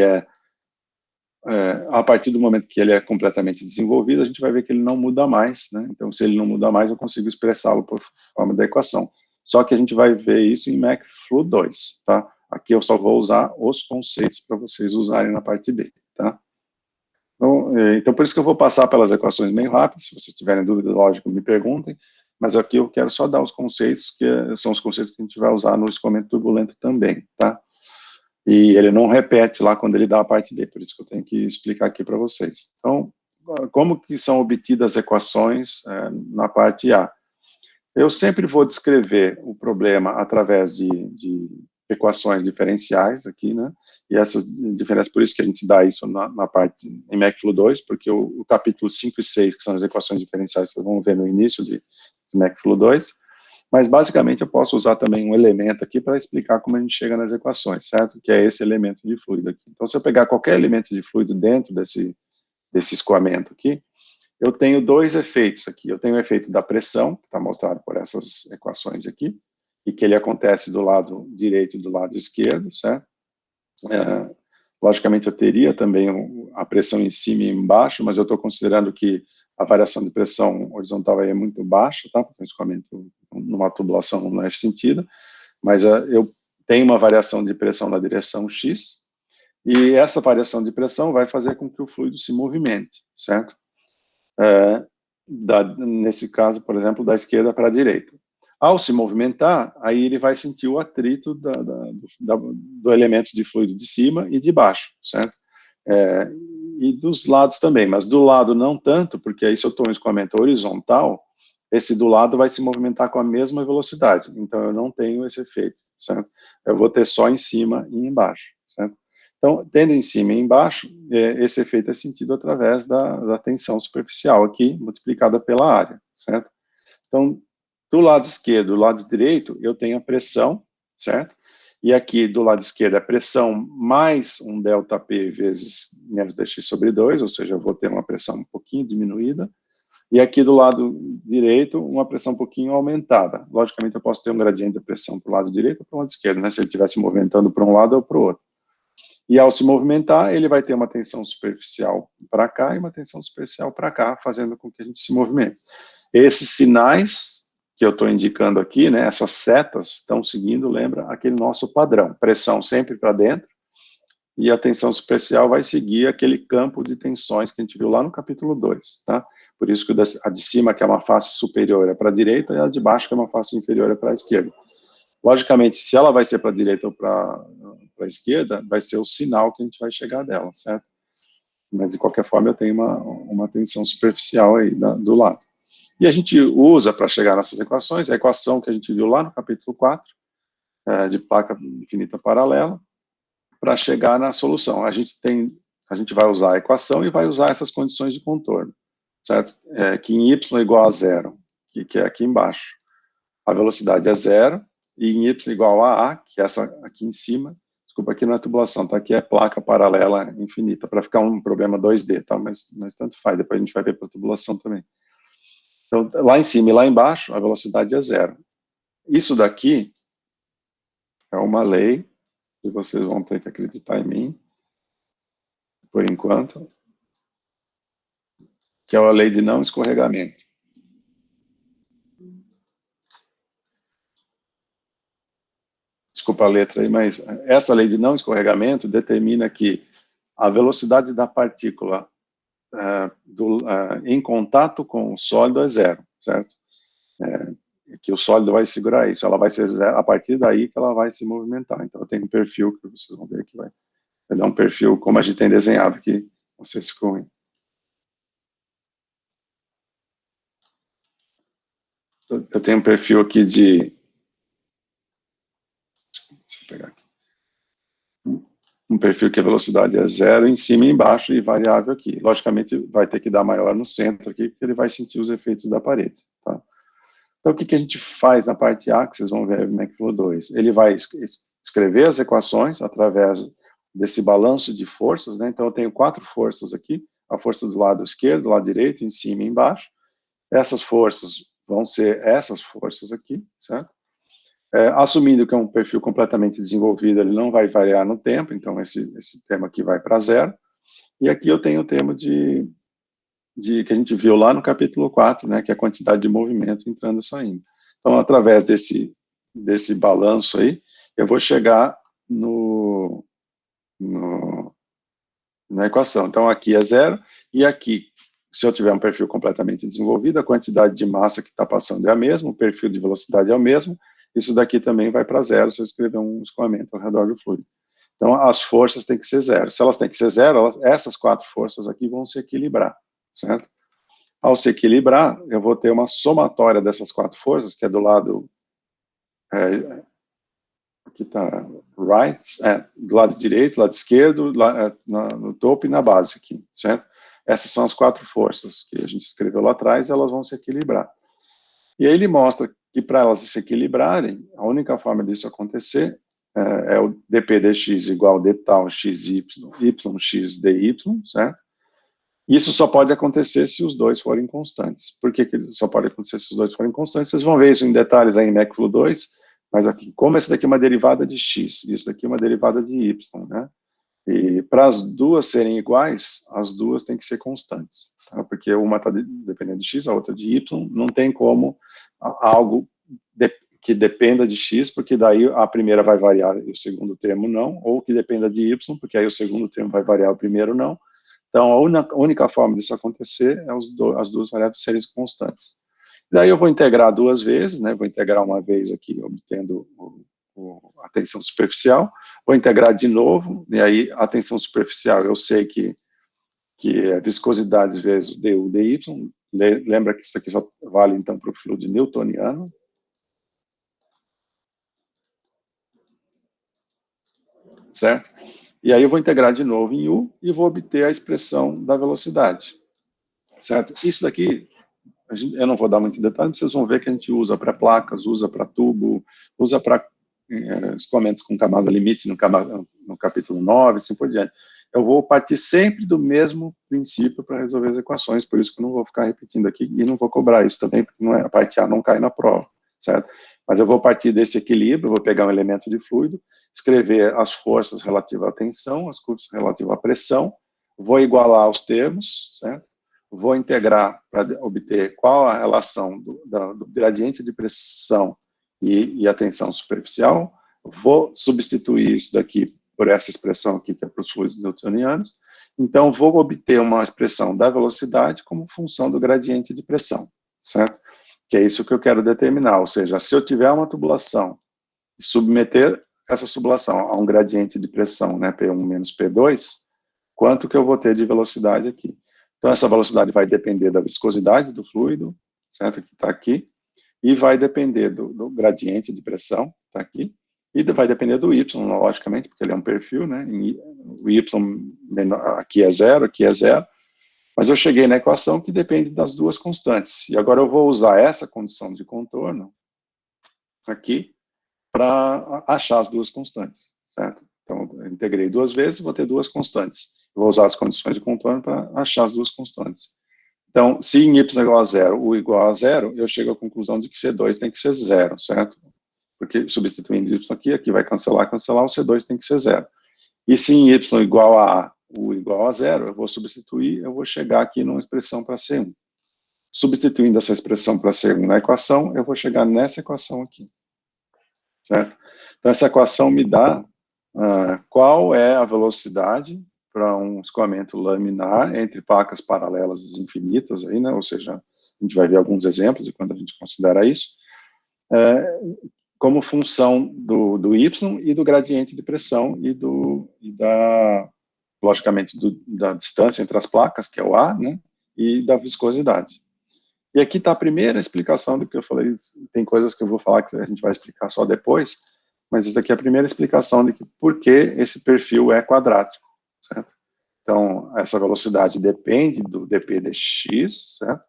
a partir do momento que ele é completamente desenvolvido, a gente vai ver que ele não muda mais, né? Então, se ele não muda mais, eu consigo expressá-lo por forma da equação. Só que a gente vai ver isso em MACFlow 2, tá? Aqui eu só vou usar os conceitos para vocês usarem na parte B, tá? Então, por isso que eu vou passar pelas equações meio rápido. Se vocês tiverem dúvida, lógico, me perguntem, mas aqui eu quero só dar os conceitos, que são os conceitos que a gente vai usar no escoamento turbulento também, tá? E ele não repete lá quando ele dá a parte B, por isso que eu tenho que explicar aqui para vocês. Então, como que são obtidas as equações na parte A? Eu sempre vou descrever o problema através de equações diferenciais aqui, né? E essas diferenças, por isso que a gente dá isso na parte em MACFlow 2, porque o capítulo 5 e 6, que são as equações diferenciais, vocês vão ver no início de MACFlow 2, mas basicamente eu posso usar também um elemento aqui para explicar como a gente chega nas equações, certo? Que é esse elemento de fluido aqui. Então, se eu pegar qualquer elemento de fluido dentro desse escoamento aqui, eu tenho dois efeitos aqui. Eu tenho o efeito da pressão, que está mostrado por essas equações aqui, e que ele acontece do lado direito e do lado esquerdo, certo? Logicamente, eu teria também a pressão em cima e embaixo, mas eu estou considerando que a variação de pressão horizontal aí é muito baixa, tá? Porque o escoamento numa tubulação não é sentido, mas eu tenho uma variação de pressão na direção X, e essa variação de pressão vai fazer com que o fluido se movimente, certo? Nesse caso, por exemplo, da esquerda para a direita. Ao se movimentar, aí ele vai sentir o atrito do elemento de fluido de cima e de baixo, certo? E dos lados também, mas do lado não tanto, porque aí se eu estou em escoamento horizontal, esse do lado vai se movimentar com a mesma velocidade, então eu não tenho esse efeito, certo? Eu vou ter só em cima e embaixo, certo? Então, tendo em cima e embaixo, esse efeito é sentido através da tensão superficial aqui, multiplicada pela área, certo? Então, do lado esquerdo e do lado direito, eu tenho a pressão, certo? E aqui do lado esquerdo a pressão mais um ΔP vezes menos dx sobre 2, ou seja, eu vou ter uma pressão um pouquinho diminuída. E aqui do lado direito, uma pressão um pouquinho aumentada. Logicamente, eu posso ter um gradiente de pressão para o lado direito ou para o lado esquerdo, né? Se ele estiver se movimentando para um lado ou para o outro. E ao se movimentar, ele vai ter uma tensão superficial para cá e uma tensão superficial para cá, fazendo com que a gente se movimente. Esses sinais que eu estou indicando aqui, né, essas setas, estão seguindo, lembra, aquele nosso padrão. Pressão sempre para dentro, e a tensão superficial vai seguir aquele campo de tensões que a gente viu lá no capítulo 2, tá? Por isso que a de cima, que é uma face superior, é para a direita, e a de baixo, que é uma face inferior, é para a esquerda. Logicamente, se ela vai ser para a direita ou para a esquerda, vai ser o sinal que a gente vai chegar dela, certo? Mas, de qualquer forma, eu tenho uma tensão superficial aí do lado. E a gente usa, para chegar nessas equações, a equação que a gente viu lá no capítulo 4, de placa infinita paralela, para chegar na solução. A gente vai usar a equação e vai usar essas condições de contorno, certo? Que em y igual a zero, que é aqui embaixo, a velocidade é zero, e em y igual a A, que é essa aqui em cima, Desculpa, aqui não é tubulação, tá? Aqui é placa paralela infinita, para ficar um problema 2D, tá? Mas tanto faz, depois a gente vai ver para tubulação também. Então, lá em cima e lá embaixo, a velocidade é zero. Isso daqui é uma lei, que vocês vão ter que acreditar em mim, por enquanto, que é a lei de não escorregamento. Desculpa a letra aí, mas essa lei de não escorregamento determina que a velocidade da partícula em contato com o sólido é zero, certo? Que o sólido vai segurar isso, ela vai ser zero, a partir daí que ela vai se movimentar. Então, tem um perfil que vocês vão ver que vai dar um perfil como a gente tem desenhado aqui, vocês ficam. Eu tenho um perfil aqui de... Deixa eu pegar aqui. Um perfil que a velocidade é zero em cima e embaixo e variável aqui. Logicamente, vai ter que dar maior no centro aqui, porque ele vai sentir os efeitos da parede, tá? Então, o que a gente faz na parte A, que vocês vão ver no Macflow 2? Ele vai escrever as equações através desse balanço de forças, né? Então, eu tenho 4 forças aqui, a força do lado esquerdo, do lado direito, em cima e embaixo. Essas forças vão ser essas forças aqui, certo? Assumindo que é um perfil completamente desenvolvido, ele não vai variar no tempo, então esse termo aqui vai para zero. E aqui eu tenho o termo que a gente viu lá no capítulo 4, né, que é a quantidade de movimento entrando e saindo. Então, através desse balanço aí, eu vou chegar na equação. Então, aqui é zero, e aqui, se eu tiver um perfil completamente desenvolvido, a quantidade de massa que está passando é a mesma, o perfil de velocidade é o mesmo, isso daqui também vai para zero se eu escrever um escoamento ao redor do fluido. Então, as forças têm que ser zero. Se elas têm que ser zero, essas 4 forças aqui vão se equilibrar, certo? Ao se equilibrar, eu vou ter uma somatória dessas 4 forças, que é do lado... aqui está right, do lado direito, lado esquerdo, no topo e na base aqui, certo? Essas são as 4 forças que a gente escreveu lá atrás, elas vão se equilibrar. E aí ele mostra que para elas se equilibrarem, a única forma disso acontecer é o dp dx igual d tal xy, yx dy, certo? Isso só pode acontecer se os dois forem constantes. Por que só pode acontecer se os dois forem constantes? Vocês vão ver isso em detalhes aí em Macflow 2, mas aqui, como esse daqui é uma derivada de x, e isso daqui é uma derivada de y, né? E para as duas serem iguais, as duas têm que ser constantes, tá? Porque uma está dependendo de x, a outra de y, não tem como algo que dependa de x, porque daí a primeira vai variar e o segundo termo não, ou que dependa de y, porque aí o segundo termo vai variar, o primeiro não. Então, a única forma disso acontecer é as duas variáveis serem constantes. Daí eu vou integrar 2 vezes, né? Vou integrar uma vez aqui, obtendo a tensão superficial, vou integrar de novo, e aí a tensão superficial eu sei que é viscosidade vezes du dy, lembra que isso aqui só vale então para o fluido newtoniano. Certo? E aí eu vou integrar de novo em U e vou obter a expressão da velocidade. Certo? Isso daqui, eu não vou dar muito detalhe, vocês vão ver que a gente usa para placas, usa para tubo, usa para escoamento com camada limite no capítulo 9, assim por diante. Eu vou partir sempre do mesmo princípio para resolver as equações, por isso que eu não vou ficar repetindo aqui e não vou cobrar isso também, porque a parte A não cai na prova, certo? Mas eu vou partir desse equilíbrio, vou pegar um elemento de fluido, escrever as forças relativas à tensão, as forças relativas à pressão, vou igualar os termos, certo? Vou integrar para obter qual a relação do gradiente de pressão e a tensão superficial, vou substituir isso daqui por essa expressão aqui, que é para os fluidos newtonianos, então vou obter uma expressão da velocidade como função do gradiente de pressão, certo? Que é isso que eu quero determinar, ou seja, se eu tiver uma tubulação e submeter essa tubulação a um gradiente de pressão, né, P1 menos P2, quanto que eu vou ter de velocidade aqui? Então, essa velocidade vai depender da viscosidade do fluido, certo? Que está aqui, e vai depender do gradiente de pressão, está aqui, e vai depender do y, logicamente, porque ele é um perfil, né? O y aqui é zero, mas eu cheguei na equação que depende das duas constantes. E agora eu vou usar essa condição de contorno aqui para achar as duas constantes, certo? Então, eu integrei 2 vezes, vou ter 2 constantes. Eu vou usar as condições de contorno para achar as 2 constantes. Então, se em y igual a 0, u igual a 0, eu chego à conclusão de que C2 tem que ser 0, certo? Porque substituindo y aqui vai cancelar, o C2 tem que ser 0. E se em y igual a A, u igual a 0, eu vou substituir, eu vou chegar aqui numa expressão para C1. Substituindo essa expressão para C1 na equação, eu vou chegar nessa equação aqui, certo? Então, essa equação me dá qual é a velocidade para um escoamento laminar entre placas paralelas infinitas, aí, né? Ou seja, a gente vai ver alguns exemplos de quando a gente considera isso, como função do y e do gradiente de pressão logicamente, da distância entre as placas, que é o A, né? E da viscosidade. E aqui está a primeira explicação do que eu falei. Tem coisas que eu vou falar que a gente vai explicar só depois, mas isso aqui é a primeira explicação de que por que esse perfil é quadrático, certo? Então, essa velocidade depende do dp dx, certo?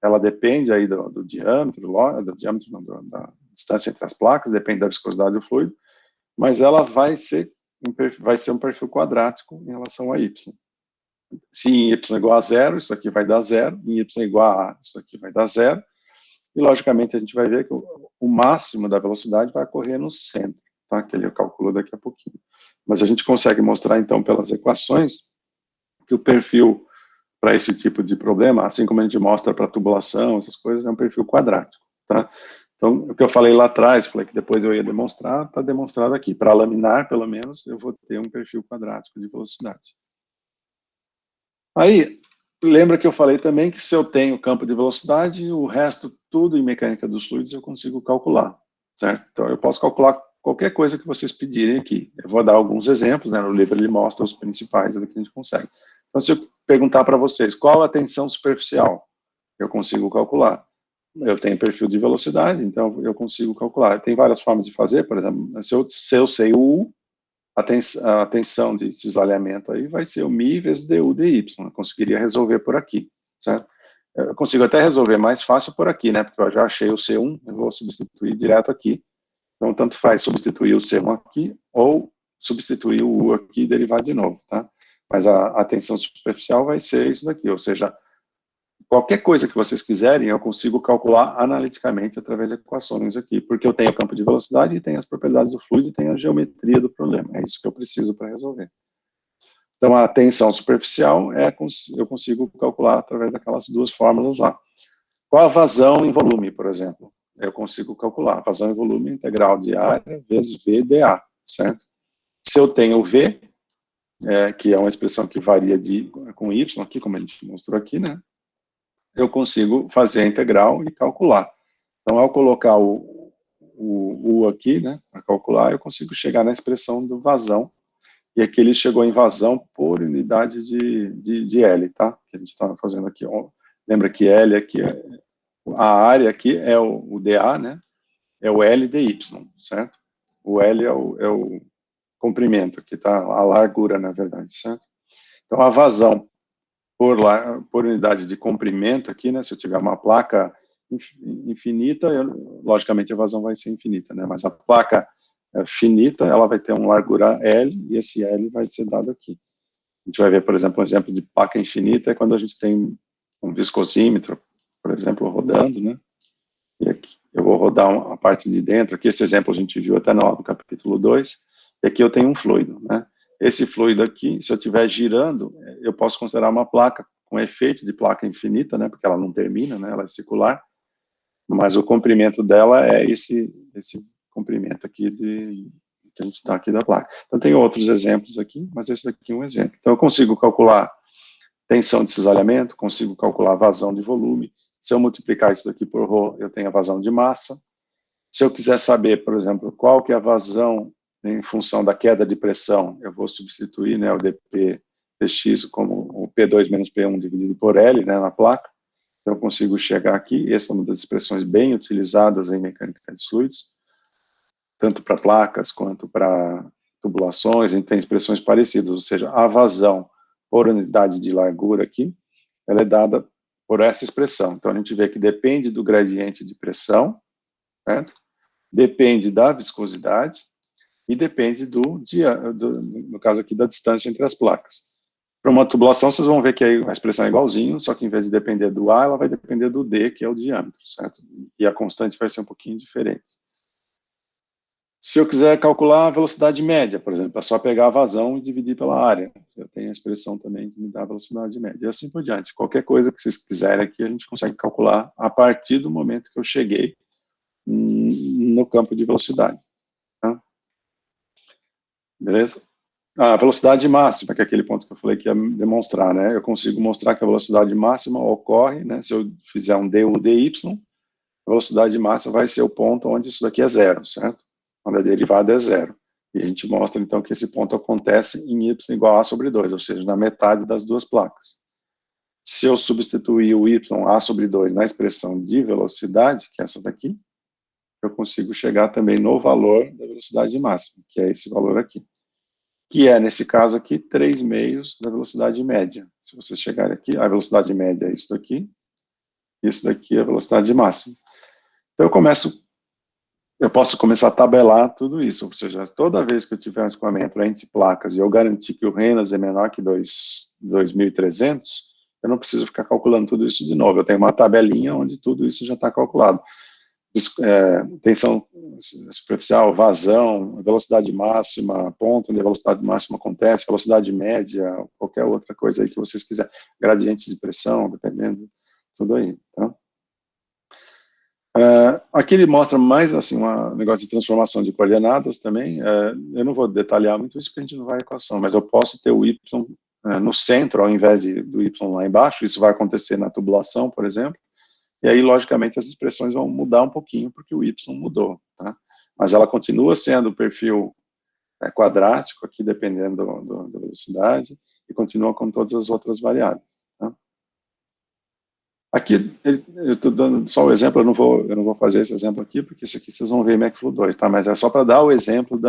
Ela depende aí do diâmetro, da distância entre as placas, depende da viscosidade do fluido, mas ela vai ser um perfil quadrático em relação a y. Se em y igual a 0, isso aqui vai dar 0, em y igual a A, isso aqui vai dar 0, e logicamente a gente vai ver que o máximo da velocidade vai ocorrer no centro, tá? Que eu calculo daqui a pouquinho. Mas a gente consegue mostrar então pelas equações que o perfil para esse tipo de problema, assim como a gente mostra para tubulação, essas coisas, é um perfil quadrático, tá? Então, o que eu falei lá atrás, falei que depois eu ia demonstrar, está demonstrado aqui. Para laminar, pelo menos, eu vou ter um perfil quadrático de velocidade. Aí, lembra que eu falei também que se eu tenho campo de velocidade, o resto, tudo em mecânica dos fluidos, eu consigo calcular, certo? Então, eu posso calcular qualquer coisa que vocês pedirem aqui. Eu vou dar alguns exemplos, né? No livro ele mostra os principais do que a gente consegue. Então, se eu perguntar para vocês, qual a tensão superficial? Eu consigo calcular. Eu tenho perfil de velocidade, então eu consigo calcular. Tem várias formas de fazer, por exemplo, se eu sei o U, a tensão de cisalhamento aí vai ser o mi vezes du dy. Eu conseguiria resolver por aqui, certo? Eu consigo até resolver mais fácil por aqui, né? Porque eu já achei o C1, eu vou substituir direto aqui. Então, tanto faz substituir o C1 aqui, ou substituir o U aqui e derivar de novo, tá? Mas a tensão superficial vai ser isso daqui, ou seja, qualquer coisa que vocês quiserem, eu consigo calcular analiticamente através de equações aqui, porque eu tenho o campo de velocidade e tenho as propriedades do fluido e tenho a geometria do problema. É isso que eu preciso para resolver. Então, a tensão superficial eu consigo calcular através daquelas 2 fórmulas lá. Qual a vazão em volume, por exemplo? Eu consigo calcular. Vazão em volume integral de área vezes V dA, certo? Se eu tenho V, que é uma expressão que varia com Y, aqui, como a gente mostrou aqui, né? Eu consigo fazer a integral e calcular. Então, ao colocar o U aqui, né, para calcular, eu consigo chegar na expressão do vazão, e aqui ele chegou em vazão por unidade de L, tá? Que a gente estava fazendo aqui. Lembra que L aqui, a área aqui é o dA, né? É o L dy, certo? O L é o comprimento, que está a largura, na verdade, certo? Então, a vazão por unidade de comprimento aqui, né? Se eu tiver uma placa infinita, logicamente a vazão vai ser infinita, né? Mas a placa finita, ela vai ter uma largura L, e esse L vai ser dado aqui. A gente vai ver, por exemplo, um exemplo de placa infinita é quando a gente tem um viscosímetro, por exemplo, rodando, né? E aqui eu vou rodar a parte de dentro, aqui esse exemplo a gente viu até no capítulo 2, e aqui eu tenho um fluido, né? Esse fluido aqui, se eu estiver girando, eu posso considerar uma placa com efeito de placa infinita, né, porque ela não termina, né, ela é circular, mas o comprimento dela é esse comprimento aqui que a gente está aqui da placa. Então, tem outros exemplos aqui, mas esse aqui é um exemplo. Então, eu consigo calcular tensão de cisalhamento, consigo calcular vazão de volume. Se eu multiplicar isso daqui por ρ, eu tenho a vazão de massa. Se eu quiser saber, por exemplo, qual que é a vazão em função da queda de pressão, eu vou substituir, né, o dp dx como o P2 menos P1 dividido por L, né, na placa. Então, eu consigo chegar aqui. Essa é uma das expressões bem utilizadas em mecânica de fluidos, tanto para placas quanto para tubulações. A gente tem expressões parecidas, ou seja, a vazão por unidade de largura aqui, ela é dada por essa expressão. Então, a gente vê que depende do gradiente de pressão, certo? Depende da viscosidade, e depende no caso aqui, da distância entre as placas. Para uma tubulação, vocês vão ver que a expressão é igualzinho, só que em vez de depender do A, ela vai depender do D, que é o diâmetro, certo? E a constante vai ser um pouquinho diferente. Se eu quiser calcular a velocidade média, por exemplo, é só pegar a vazão e dividir pela área. Eu tenho a expressão também que me dá a velocidade média. E assim por diante. Qualquer coisa que vocês quiserem aqui, a gente consegue calcular a partir do momento que eu cheguei no campo de velocidade. Tá? Beleza? A velocidade máxima, que é aquele ponto que eu falei que ia demonstrar, né? Eu consigo mostrar que a velocidade máxima ocorre, né? Se eu fizer um du dy, a velocidade máxima vai ser o ponto onde isso daqui é zero, certo? Onde a derivada é zero. E a gente mostra, então, que esse ponto acontece em y igual a sobre 2, ou seja, na metade das duas placas. Se eu substituir o y, a sobre 2, na expressão de velocidade, que é essa daqui, eu consigo chegar também no valor da velocidade máxima, que é esse valor aqui. Que é, nesse caso aqui, 3 meios da velocidade média. Se vocês chegarem aqui, a velocidade média é isso daqui, isso daqui é a velocidade máxima. Então, eu posso começar a tabelar tudo isso, ou seja, toda vez que eu tiver um escoamento entre placas e eu garantir que o Reynolds é menor que 2.300, eu não preciso ficar calculando tudo isso de novo. Eu tenho uma tabelinha onde tudo isso já está calculado. Tensão superficial, vazão, velocidade máxima, ponto onde a velocidade máxima acontece, velocidade média, qualquer outra coisa aí que vocês quiserem, gradientes de pressão, dependendo, tudo aí, tá? Aqui ele mostra mais, assim, um negócio de transformação de coordenadas também. Eu não vou detalhar muito isso, porque a gente não vai à equação, mas eu posso ter o y no centro, ao invés do y lá embaixo. Isso vai acontecer na tubulação, por exemplo. E aí, logicamente, as expressões vão mudar um pouquinho, porque o y mudou, tá? Mas ela continua sendo o perfil quadrático, aqui dependendo da velocidade, e continua com todas as outras variáveis. Tá? Aqui, eu estou dando só o exemplo, eu não vou fazer esse exemplo aqui, porque isso aqui vocês vão ver em MacFlow 2, tá? Mas é só para dar o exemplo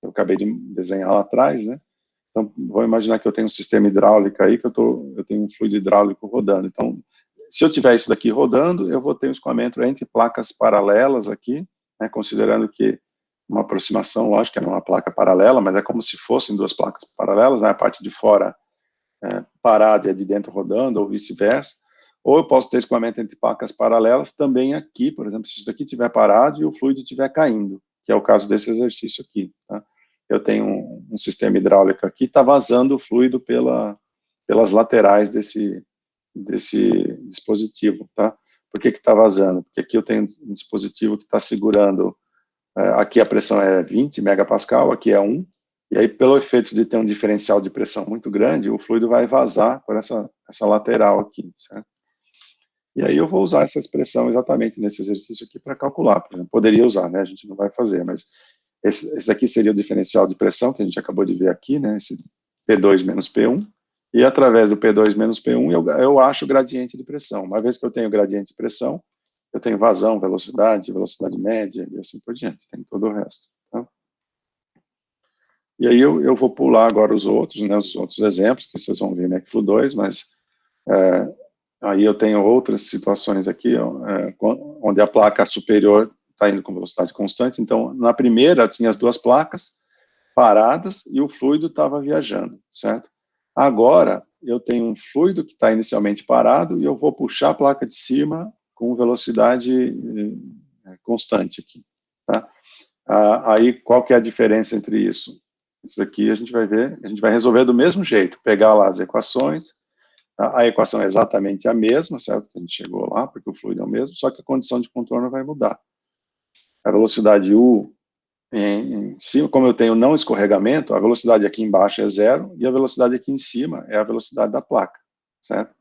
eu acabei de desenhar lá atrás, né? Então, vou imaginar que eu tenho um sistema hidráulico aí, que eu tenho um fluido hidráulico rodando. Então, se eu tiver isso daqui rodando, eu vou ter um escoamento entre placas paralelas aqui, né, considerando que uma aproximação, lógico, é uma placa paralela, mas é como se fossem duas placas paralelas, né, a parte de fora parada e a de dentro rodando, ou vice-versa. Ou eu posso ter escoamento entre placas paralelas também aqui, por exemplo, se isso aqui estiver parado e o fluido estiver caindo, que é o caso desse exercício aqui, tá? Eu tenho um sistema hidráulico aqui, está vazando o fluido pelas laterais desse dispositivo, tá? Por que está vazando? Porque aqui eu tenho um dispositivo que está segurando, aqui a pressão é 20 megapascal, aqui é 1, e aí pelo efeito de ter um diferencial de pressão muito grande, o fluido vai vazar por essa lateral aqui, certo? E aí eu vou usar essa expressão exatamente nesse exercício aqui para calcular, por exemplo, poderia usar, né, a gente não vai fazer, mas esse aqui seria o diferencial de pressão que a gente acabou de ver aqui, né, esse P2 menos P1, e através do P2 menos P1 eu acho o gradiente de pressão. Uma vez que eu tenho o gradiente de pressão, eu tenho vazão, velocidade média e assim por diante, tem todo o resto. Tá? E aí eu vou pular agora os outros, né, os outros exemplos, que vocês vão ver no MacFlow 2, mas aí eu tenho outras situações aqui, onde a placa superior está indo com velocidade constante. Então, na primeira, tinha as duas placas paradas e o fluido estava viajando, certo? Agora, eu tenho um fluido que está inicialmente parado e eu vou puxar a placa de cima com velocidade constante aqui, tá? Aí, qual que é a diferença entre isso? Isso aqui a gente vai ver, a gente vai resolver do mesmo jeito, pegar lá as equações, a equação é exatamente a mesma, certo? A gente chegou lá, porque o fluido é o mesmo, só que a condição de contorno vai mudar. A velocidade U em cima, como eu tenho não escorregamento, a velocidade aqui embaixo é zero, e a velocidade aqui em cima é a velocidade da placa, certo?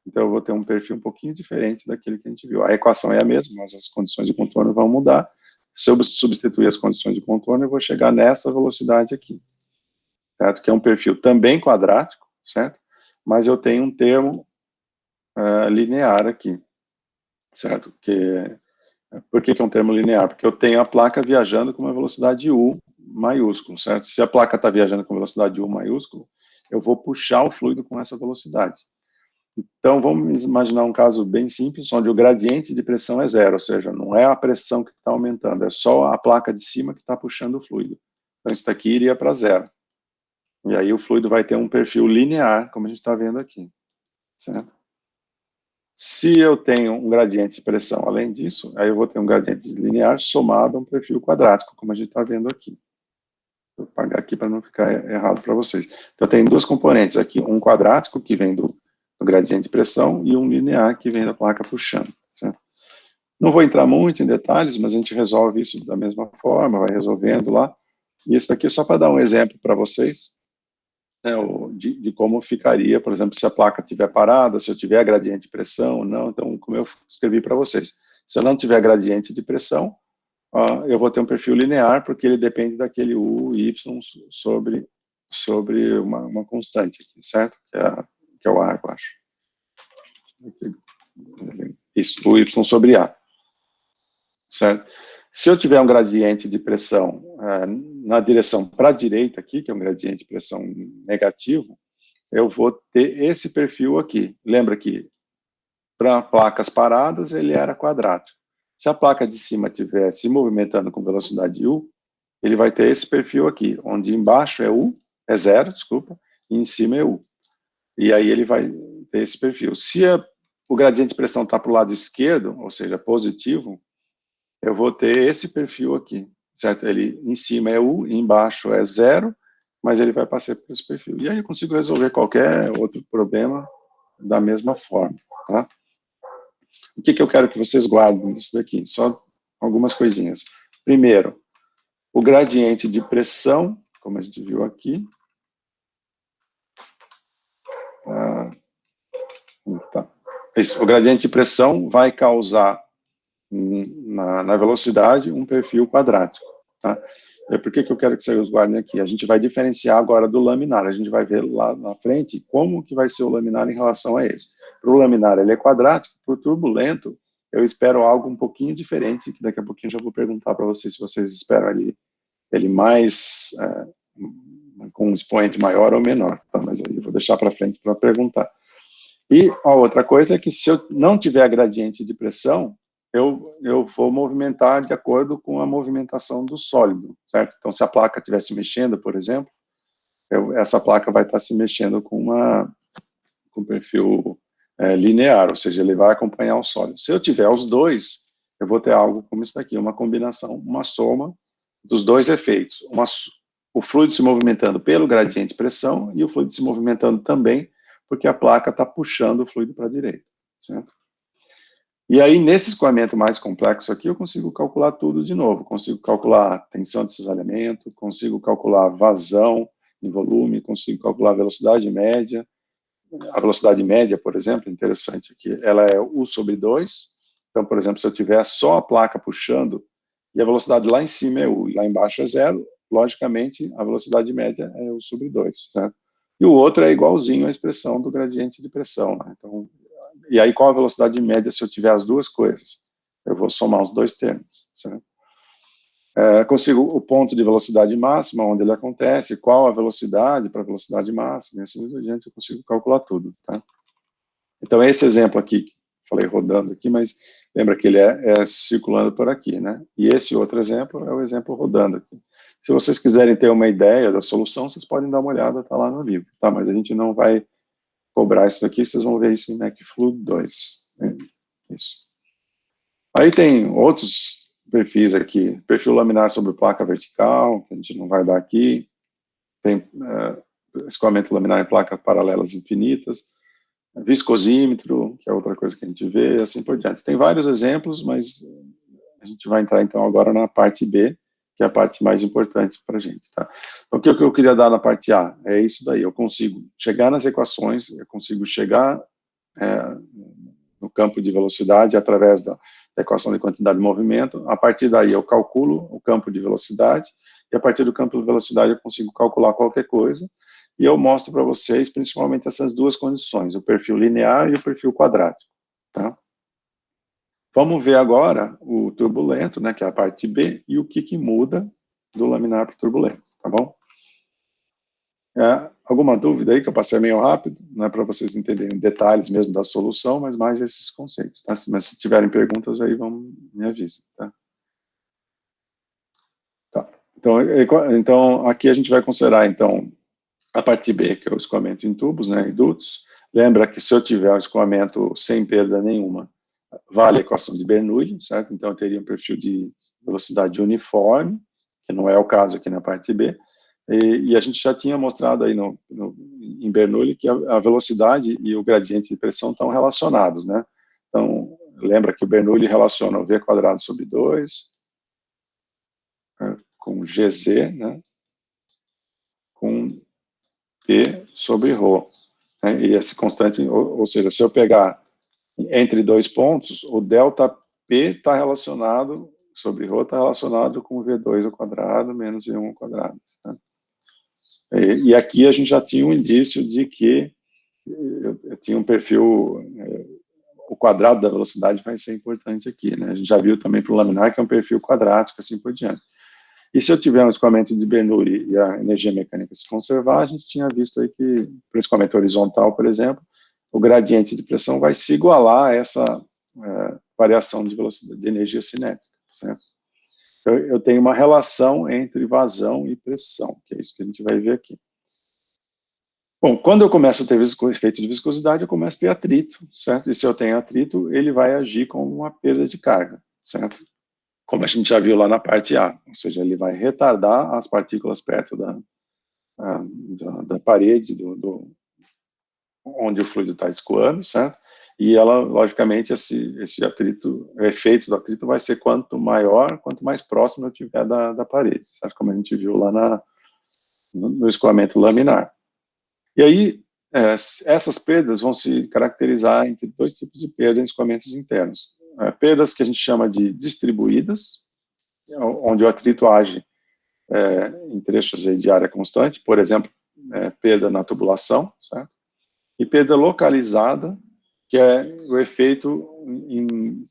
Então eu vou ter um perfil um pouquinho diferente daquele que a gente viu. A equação é a mesma, mas as condições de contorno vão mudar. Se eu substituir as condições de contorno, eu vou chegar nessa velocidade aqui, certo? Que é um perfil também quadrático, certo? Mas eu tenho um termo linear aqui, certo? Por que é um termo linear? Porque eu tenho a placa viajando com uma velocidade U maiúsculo, certo? Se a placa está viajando com velocidade U maiúsculo, eu vou puxar o fluido com essa velocidade. Então, vamos imaginar um caso bem simples, onde o gradiente de pressão é zero, ou seja, não é a pressão que está aumentando, é só a placa de cima que está puxando o fluido. Então, isso daqui iria para zero. E aí o fluido vai ter um perfil linear, como a gente está vendo aqui. Certo? Se eu tenho um gradiente de pressão além disso, aí eu vou ter um gradiente linear somado a um perfil quadrático, como a gente está vendo aqui. Vou apagar aqui para não ficar errado para vocês. Então, tem duas componentes aqui, um quadrático, que vem do gradiente de pressão, e um linear, que vem da placa puxando. Certo? Não vou entrar muito em detalhes, mas a gente resolve isso da mesma forma, vai resolvendo lá. E esse daqui é só para dar um exemplo para vocês, né, de como ficaria, por exemplo, se a placa estiver parada, se eu tiver gradiente de pressão ou não. Então, como eu escrevi para vocês, se eu não tiver gradiente de pressão, eu vou ter um perfil linear, porque ele depende daquele U, Y sobre uma constante aqui, certo? Que é o A, eu acho. Isso, o Y sobre A. Certo? Se eu tiver um gradiente de pressão na direção para a direita aqui, que é um gradiente de pressão negativo, eu vou ter esse perfil aqui. Lembra que para placas paradas ele era quadrático. Se a placa de cima estiver se movimentando com velocidade U, ele vai ter esse perfil aqui, onde embaixo é zero, desculpa, e em cima é U. E aí ele vai ter esse perfil. Se o gradiente de pressão está para o lado esquerdo, ou seja, positivo, eu vou ter esse perfil aqui, certo? Ele em cima é U, embaixo é zero, mas ele vai passar por esse perfil. E aí eu consigo resolver qualquer outro problema da mesma forma, tá? O que eu quero que vocês guardem disso daqui? Só algumas coisinhas. Primeiro, o gradiente de pressão, como a gente viu aqui. Tá. Isso, o gradiente de pressão vai causar na velocidade um perfil quadrático. Tá? Por que eu quero que vocês guardem aqui? A gente vai diferenciar agora do laminar. A gente vai ver lá na frente como que vai ser o laminar em relação a esse. Para o laminar ele é quadrático, para o turbulento eu espero algo um pouquinho diferente, que daqui a pouquinho eu já vou perguntar para vocês se vocês esperam ele mais com um expoente maior ou menor. Tá? Mas aí eu vou deixar para frente para perguntar. E a outra coisa é que se eu não tiver gradiente de pressão, eu vou movimentar de acordo com a movimentação do sólido, certo? Então, se a placa estiver se mexendo, por exemplo, essa placa vai estar se mexendo com perfil linear, ou seja, ele vai acompanhar o sólido. Se eu tiver os dois, eu vou ter algo como isso daqui, uma combinação, uma soma dos dois efeitos. O fluido se movimentando pelo gradiente de pressão e o fluido se movimentando também porque a placa está puxando o fluido para a direita, certo? E aí, nesse escoamento mais complexo aqui, eu consigo calcular tudo de novo. Consigo calcular tensão de cisalhamento, consigo calcular vazão em volume, consigo calcular a velocidade média. A velocidade média, por exemplo, interessante aqui, ela é U sobre 2. Então, por exemplo, se eu tiver só a placa puxando e a velocidade lá em cima é U e lá embaixo é zero, logicamente, a velocidade média é U sobre 2, certo? E o outro é igualzinho à expressão do gradiente de pressão, né? Então, e aí, qual a velocidade média se eu tiver as duas coisas? Eu vou somar os dois termos, certo? Consigo o ponto de velocidade máxima, onde ele acontece, qual a velocidade para a velocidade máxima, e assim por diante, eu consigo calcular tudo, tá? Então, esse exemplo aqui, falei rodando aqui, mas lembra que ele é circulando por aqui, né? E esse outro exemplo é o exemplo rodando aqui. Se vocês quiserem ter uma ideia da solução, vocês podem dar uma olhada, tá lá no livro, tá? Mas a gente não vai cobrar isso daqui, vocês vão ver isso em MacFluid 2. Né? Isso. Aí tem outros perfis aqui, perfil laminar sobre placa vertical, que a gente não vai dar aqui, tem escoamento laminar em placas paralelas infinitas, viscosímetro, que é outra coisa que a gente vê, assim por diante. Tem vários exemplos, mas a gente vai entrar então agora na parte B, que é a parte mais importante para a gente, tá? Então, o que eu queria dar na parte A é isso daí, eu consigo chegar nas equações, eu consigo chegar no campo de velocidade através da equação de quantidade de movimento, a partir daí eu calculo o campo de velocidade, e a partir do campo de velocidade eu consigo calcular qualquer coisa, e eu mostro para vocês principalmente essas duas condições, o perfil linear e o perfil quadrático, tá? Vamos ver agora o turbulento, né, que é a parte B, e o que muda do laminar para o turbulento, tá bom? Alguma dúvida aí, que eu passei meio rápido, não é para vocês entenderem detalhes mesmo da solução, mas mais esses conceitos, tá? Mas se tiverem perguntas aí, me avisem, tá? Tá. Então, aqui a gente vai considerar, então, a parte B, que é o escoamento em tubos, né, em dutos. Lembra que se eu tiver um escoamento sem perda nenhuma, vale a equação de Bernoulli, certo? Então, eu teria um perfil de velocidade uniforme, que não é o caso aqui na parte B, e a gente já tinha mostrado aí em Bernoulli que a velocidade e o gradiente de pressão estão relacionados, né? Então, lembra que o Bernoulli relaciona o V² sobre 2 com GZ, né? Com P sobre ρ. Né? E esse constante, ou seja, se eu pegar entre dois pontos, o delta P está relacionado, sobre ρ está relacionado com V2 ao quadrado menos V1 ao quadrado. Né? E aqui a gente já tinha um indício de que eu tinha um perfil, o quadrado da velocidade vai ser importante aqui, né? A gente já viu também para o laminar que é um perfil quadrático, assim por diante. E se eu tiver um escoamento de Bernoulli e a energia mecânica se conservar, a gente tinha visto aí que, para o escoamento horizontal, por exemplo, o gradiente de pressão vai se igualar a essa variação de velocidade de energia cinética, certo? Então, eu tenho uma relação entre vazão e pressão, que é isso que a gente vai ver aqui. Bom, quando eu começo a ter efeito de viscosidade, eu começo a ter atrito, certo? E se eu tenho atrito, ele vai agir como uma perda de carga, certo? Como a gente já viu lá na parte A, ou seja, ele vai retardar as partículas perto da parede onde o fluido está escoando, certo? E ela, logicamente, esse atrito, o efeito do atrito vai ser quanto maior, quanto mais próximo eu tiver da parede, certo? Como a gente viu lá no escoamento laminar. E aí, essas perdas vão se caracterizar entre dois tipos de perda em escoamentos internos. Perdas que a gente chama de distribuídas, onde o atrito age em trechos de área constante, por exemplo, perda na tubulação, certo? E perda localizada, que é o efeito em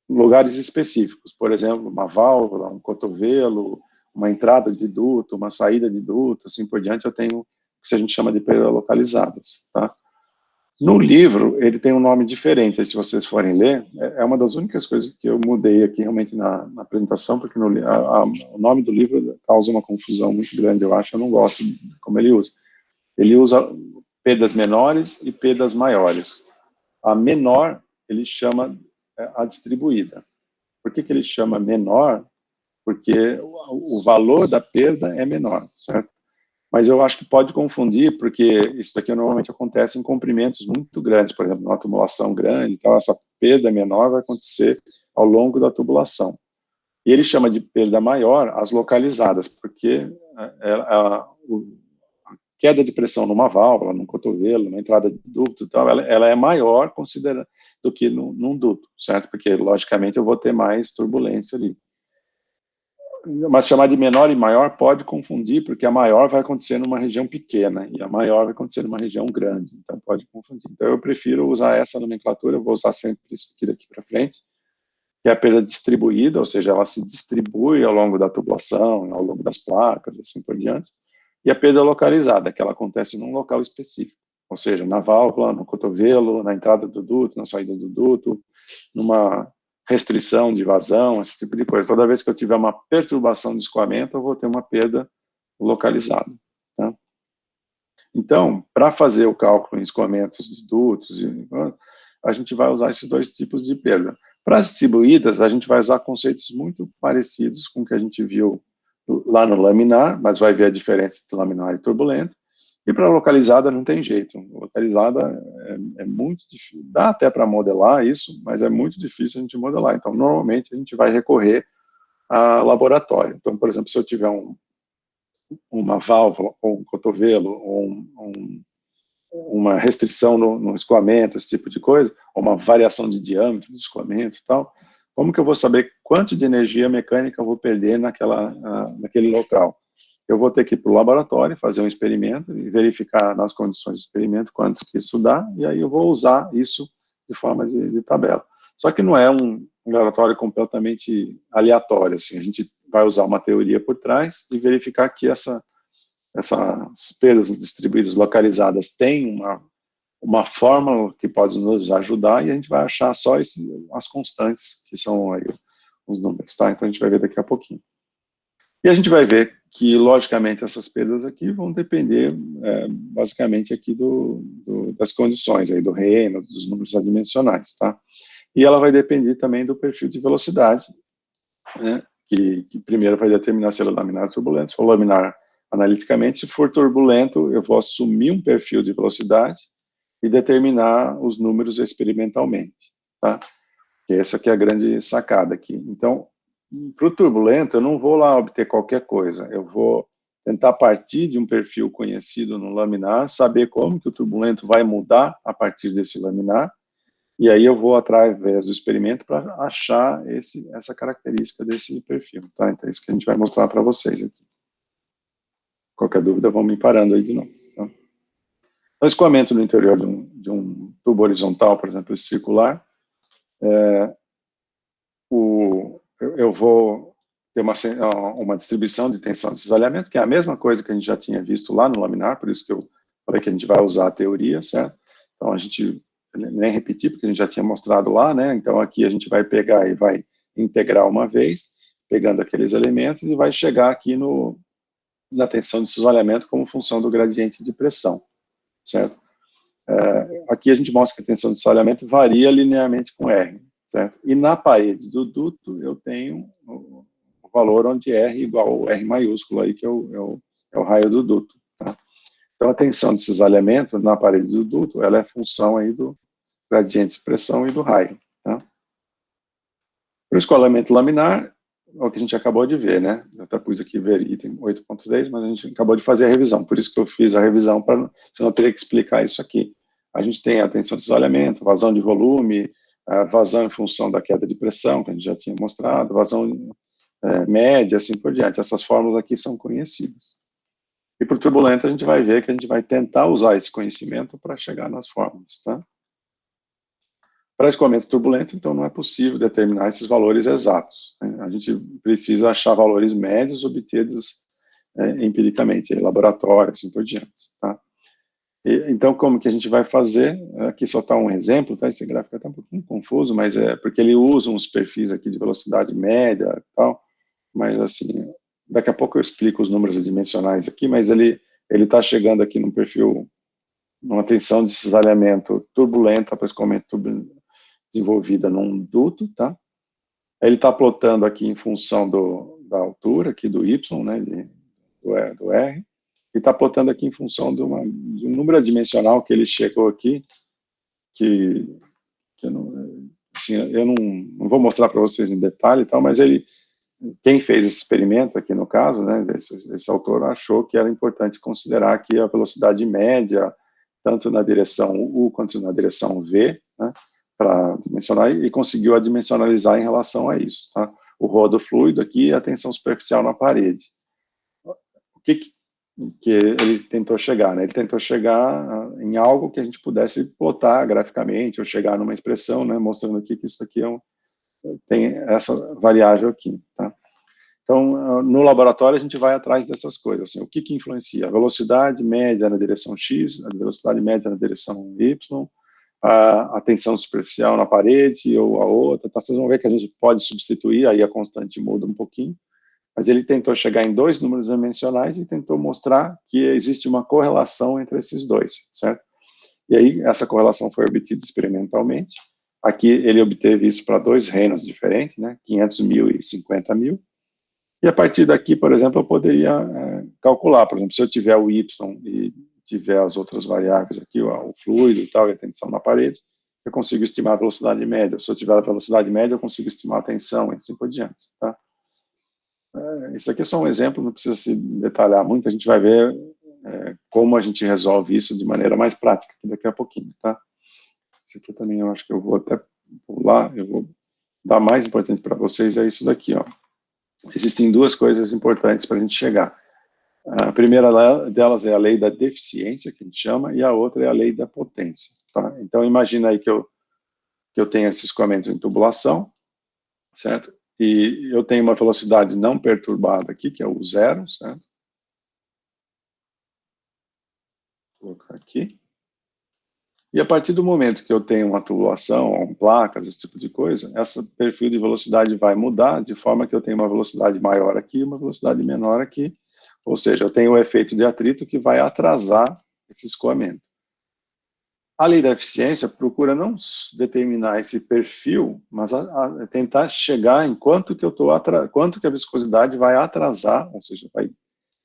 lugares específicos, por exemplo, uma válvula, um cotovelo, uma entrada de duto, uma saída de duto, assim por diante, eu tenho o que a gente chama de perdas localizadas, tá? No livro, ele tem um nome diferente, se vocês forem ler, é uma das únicas coisas que eu mudei aqui realmente na apresentação, porque o nome do livro causa uma confusão muito grande, eu acho, eu não gosto de como ele usa. Ele usa perdas menores e perdas maiores. A menor, ele chama a distribuída. Por que ele chama menor? Porque o valor da perda é menor, certo? Mas eu acho que pode confundir, porque isso daqui normalmente acontece em comprimentos muito grandes, por exemplo, numa tubulação grande, então essa perda menor vai acontecer ao longo da tubulação. E ele chama de perda maior as localizadas, porque a queda de pressão numa válvula, num cotovelo, numa entrada de duto e tal, ela é maior do que num duto, certo? Porque, logicamente, eu vou ter mais turbulência ali. Mas chamar de menor e maior pode confundir, porque a maior vai acontecer numa região pequena e a maior vai acontecer numa região grande, então pode confundir. Então eu prefiro usar essa nomenclatura, eu vou usar sempre isso aqui daqui para frente, que é a perda distribuída, ou seja, ela se distribui ao longo da tubulação, ao longo das placas, assim por diante, e a perda localizada, que ela acontece num local específico, ou seja, na válvula, no cotovelo, na entrada do duto, na saída do duto, numa restrição de vazão, esse tipo de coisa. Toda vez que eu tiver uma perturbação de escoamento, eu vou ter uma perda localizada. Tá? Então, para fazer o cálculo em escoamentos de dutos, a gente vai usar esses dois tipos de perda. Para as distribuídas, a gente vai usar conceitos muito parecidos com o que a gente viu lá no laminar, mas vai ver a diferença entre laminar e turbulento. E para localizada não tem jeito. Localizada é muito difícil. Dá até para modelar isso, mas é muito difícil a gente modelar. Então, normalmente, a gente vai recorrer a laboratório. Então, por exemplo, se eu tiver uma válvula, ou um cotovelo, ou uma restrição no escoamento, esse tipo de coisa, ou uma variação de diâmetro do escoamento e tal, como que eu vou saber quanto de energia mecânica eu vou perder naquele local? Eu vou ter que ir para o laboratório, fazer um experimento e verificar nas condições de experimento quanto que isso dá, e aí eu vou usar isso de forma de tabela. Só que não é um laboratório completamente aleatório, assim, a gente vai usar uma teoria por trás e verificar que essas perdas distribuídas localizadas têm uma fórmula que pode nos ajudar, e a gente vai achar só as constantes, que são aí os números, tá? Então a gente vai ver daqui a pouquinho. E a gente vai ver que, logicamente, essas perdas aqui vão depender, basicamente, aqui das condições, aí do Reynolds, dos números adimensionais, tá? E ela vai depender também do perfil de velocidade, né? Que primeiro vai determinar se ele é laminar ou turbulento. Se for laminar analiticamente, se for turbulento, eu vou assumir um perfil de velocidade e determinar os números experimentalmente, tá? Que essa aqui é a grande sacada aqui. Então, para o turbulento, eu não vou lá obter qualquer coisa, eu vou tentar partir de um perfil conhecido no laminar, saber como que o turbulento vai mudar a partir desse laminar, e aí eu vou através do experimento para achar essa característica desse perfil, tá? Então é isso que a gente vai mostrar para vocês aqui. Qualquer dúvida, vão me parando aí de novo, tá? Então, escoamento no interior de um tubo horizontal, por exemplo, circular, eu vou ter uma distribuição de tensão de cisalhamento, que é a mesma coisa que a gente já tinha visto lá no laminar, por isso que eu falei que a gente vai usar a teoria, certo? Então, a gente nem repetir, porque a gente já tinha mostrado lá, né? Então, aqui a gente vai pegar e vai integrar uma vez, pegando aqueles elementos, e vai chegar aqui na tensão de cisalhamento como função do gradiente de pressão, certo? Aqui a gente mostra que a tensão de cisalhamento varia linearmente com R, certo? E na parede do duto eu tenho o valor onde R igual ao R maiúsculo, aí, que é o raio do duto, tá? Então, a tensão de cisalhamento na parede do duto, ela é função aí do gradiente de pressão e do raio, tá? Para o escoamento laminar, é o que a gente acabou de ver, né? Eu até pus aqui ver item 8.10, mas a gente acabou de fazer a revisão, por isso que eu fiz a revisão, senão eu teria que explicar isso aqui. A gente tem a tensão de cisalhamento, vazão de volume, a vazão em função da queda de pressão, que a gente já tinha mostrado, vazão média, assim por diante. Essas fórmulas aqui são conhecidas. E para o turbulento, a gente vai ver que a gente vai tentar usar esse conhecimento para chegar nas fórmulas, tá? Para escoamento turbulento, então, não é possível determinar esses valores exatos, né? A gente precisa achar valores médios obtidos empiricamente, em laboratório, assim por diante, tá? Então, como que a gente vai fazer? Aqui só está um exemplo, tá? Esse gráfico está um pouquinho confuso, mas é porque ele usa uns perfis aqui de velocidade média e tal, mas assim, daqui a pouco eu explico os números adimensionais aqui, mas ele está chegando aqui num perfil, numa tensão de cisalhamento turbulenta, para escoamento desenvolvida num duto, tá? Ele está plotando aqui em função da altura, aqui do Y, né, do R, e está plotando aqui em função de um número adimensional que ele chegou aqui, que eu não vou mostrar para vocês em detalhe e tal, mas quem fez esse experimento aqui no caso, né, esse autor achou que era importante considerar aqui a velocidade média, tanto na direção U quanto na direção V, né, para dimensionar, e conseguiu adimensionalizar em relação a isso, tá? O rodo fluido aqui e a tensão superficial na parede. O que ele tentou chegar, né? Ele tentou chegar em algo que a gente pudesse plotar graficamente, ou chegar numa expressão, né, mostrando aqui que isso aqui tem essa variável aqui, tá? Então, no laboratório, a gente vai atrás dessas coisas, assim, o que influencia? A velocidade média na direção X, a velocidade média na direção Y, a tensão superficial na parede ou a outra, tá? Vocês vão ver que a gente pode substituir, aí a constante muda um pouquinho, mas ele tentou chegar em dois números dimensionais e tentou mostrar que existe uma correlação entre esses dois, certo? E aí, essa correlação foi obtida experimentalmente. Aqui, ele obteve isso para dois reinos diferentes, né, 500 mil e 50 mil. E a partir daqui, por exemplo, eu poderia calcular, por exemplo, se eu tiver o Y e tiver as outras variáveis aqui, o fluido e tal, e a tensão na parede, eu consigo estimar a velocidade média. Se eu tiver a velocidade média, eu consigo estimar a tensão, e assim por diante, tá? Isso aqui é só um exemplo, não precisa se detalhar muito, a gente vai ver como a gente resolve isso de maneira mais prática daqui a pouquinho, tá? Isso aqui também eu acho que eu vou até pular, eu vou dar mais importante para vocês, é isso daqui, ó. Existem duas coisas importantes para a gente chegar. A primeira delas é a lei da deficiência, que a gente chama, e a outra é a lei da potência, tá? Então, imagina aí que eu tenho esse escoamento em tubulação, certo? E eu tenho uma velocidade não perturbada aqui, que é o zero, certo? colocar aqui. E a partir do momento que eu tenho uma tubulação, placas, esse tipo de coisa, esse perfil de velocidade vai mudar, de forma que eu tenho uma velocidade maior aqui e uma velocidade menor aqui. Ou seja, eu tenho o efeito de atrito que vai atrasar esse escoamento. A lei da eficiência procura não determinar esse perfil, mas tentar chegar em quanto que a viscosidade vai atrasar, ou seja, vai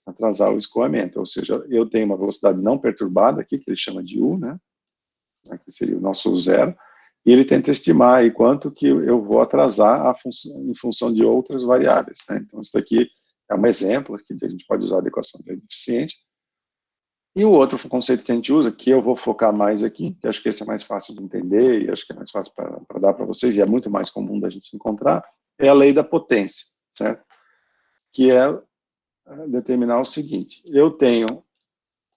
atrasar o escoamento. Ou seja, eu tenho uma velocidade não perturbada aqui, que ele chama de U, né? Aqui seria o nosso zero, e ele tenta estimar aí quanto que eu vou atrasar em função de outras variáveis, né? Então, isso daqui é um exemplo que a gente pode usar a equação de eficiência. E o outro conceito que a gente usa, que eu vou focar mais aqui, que acho que esse é mais fácil de entender, e acho que é mais fácil para dar para vocês, e é muito mais comum da gente encontrar, é a lei da potência, certo? Que é determinar o seguinte: eu tenho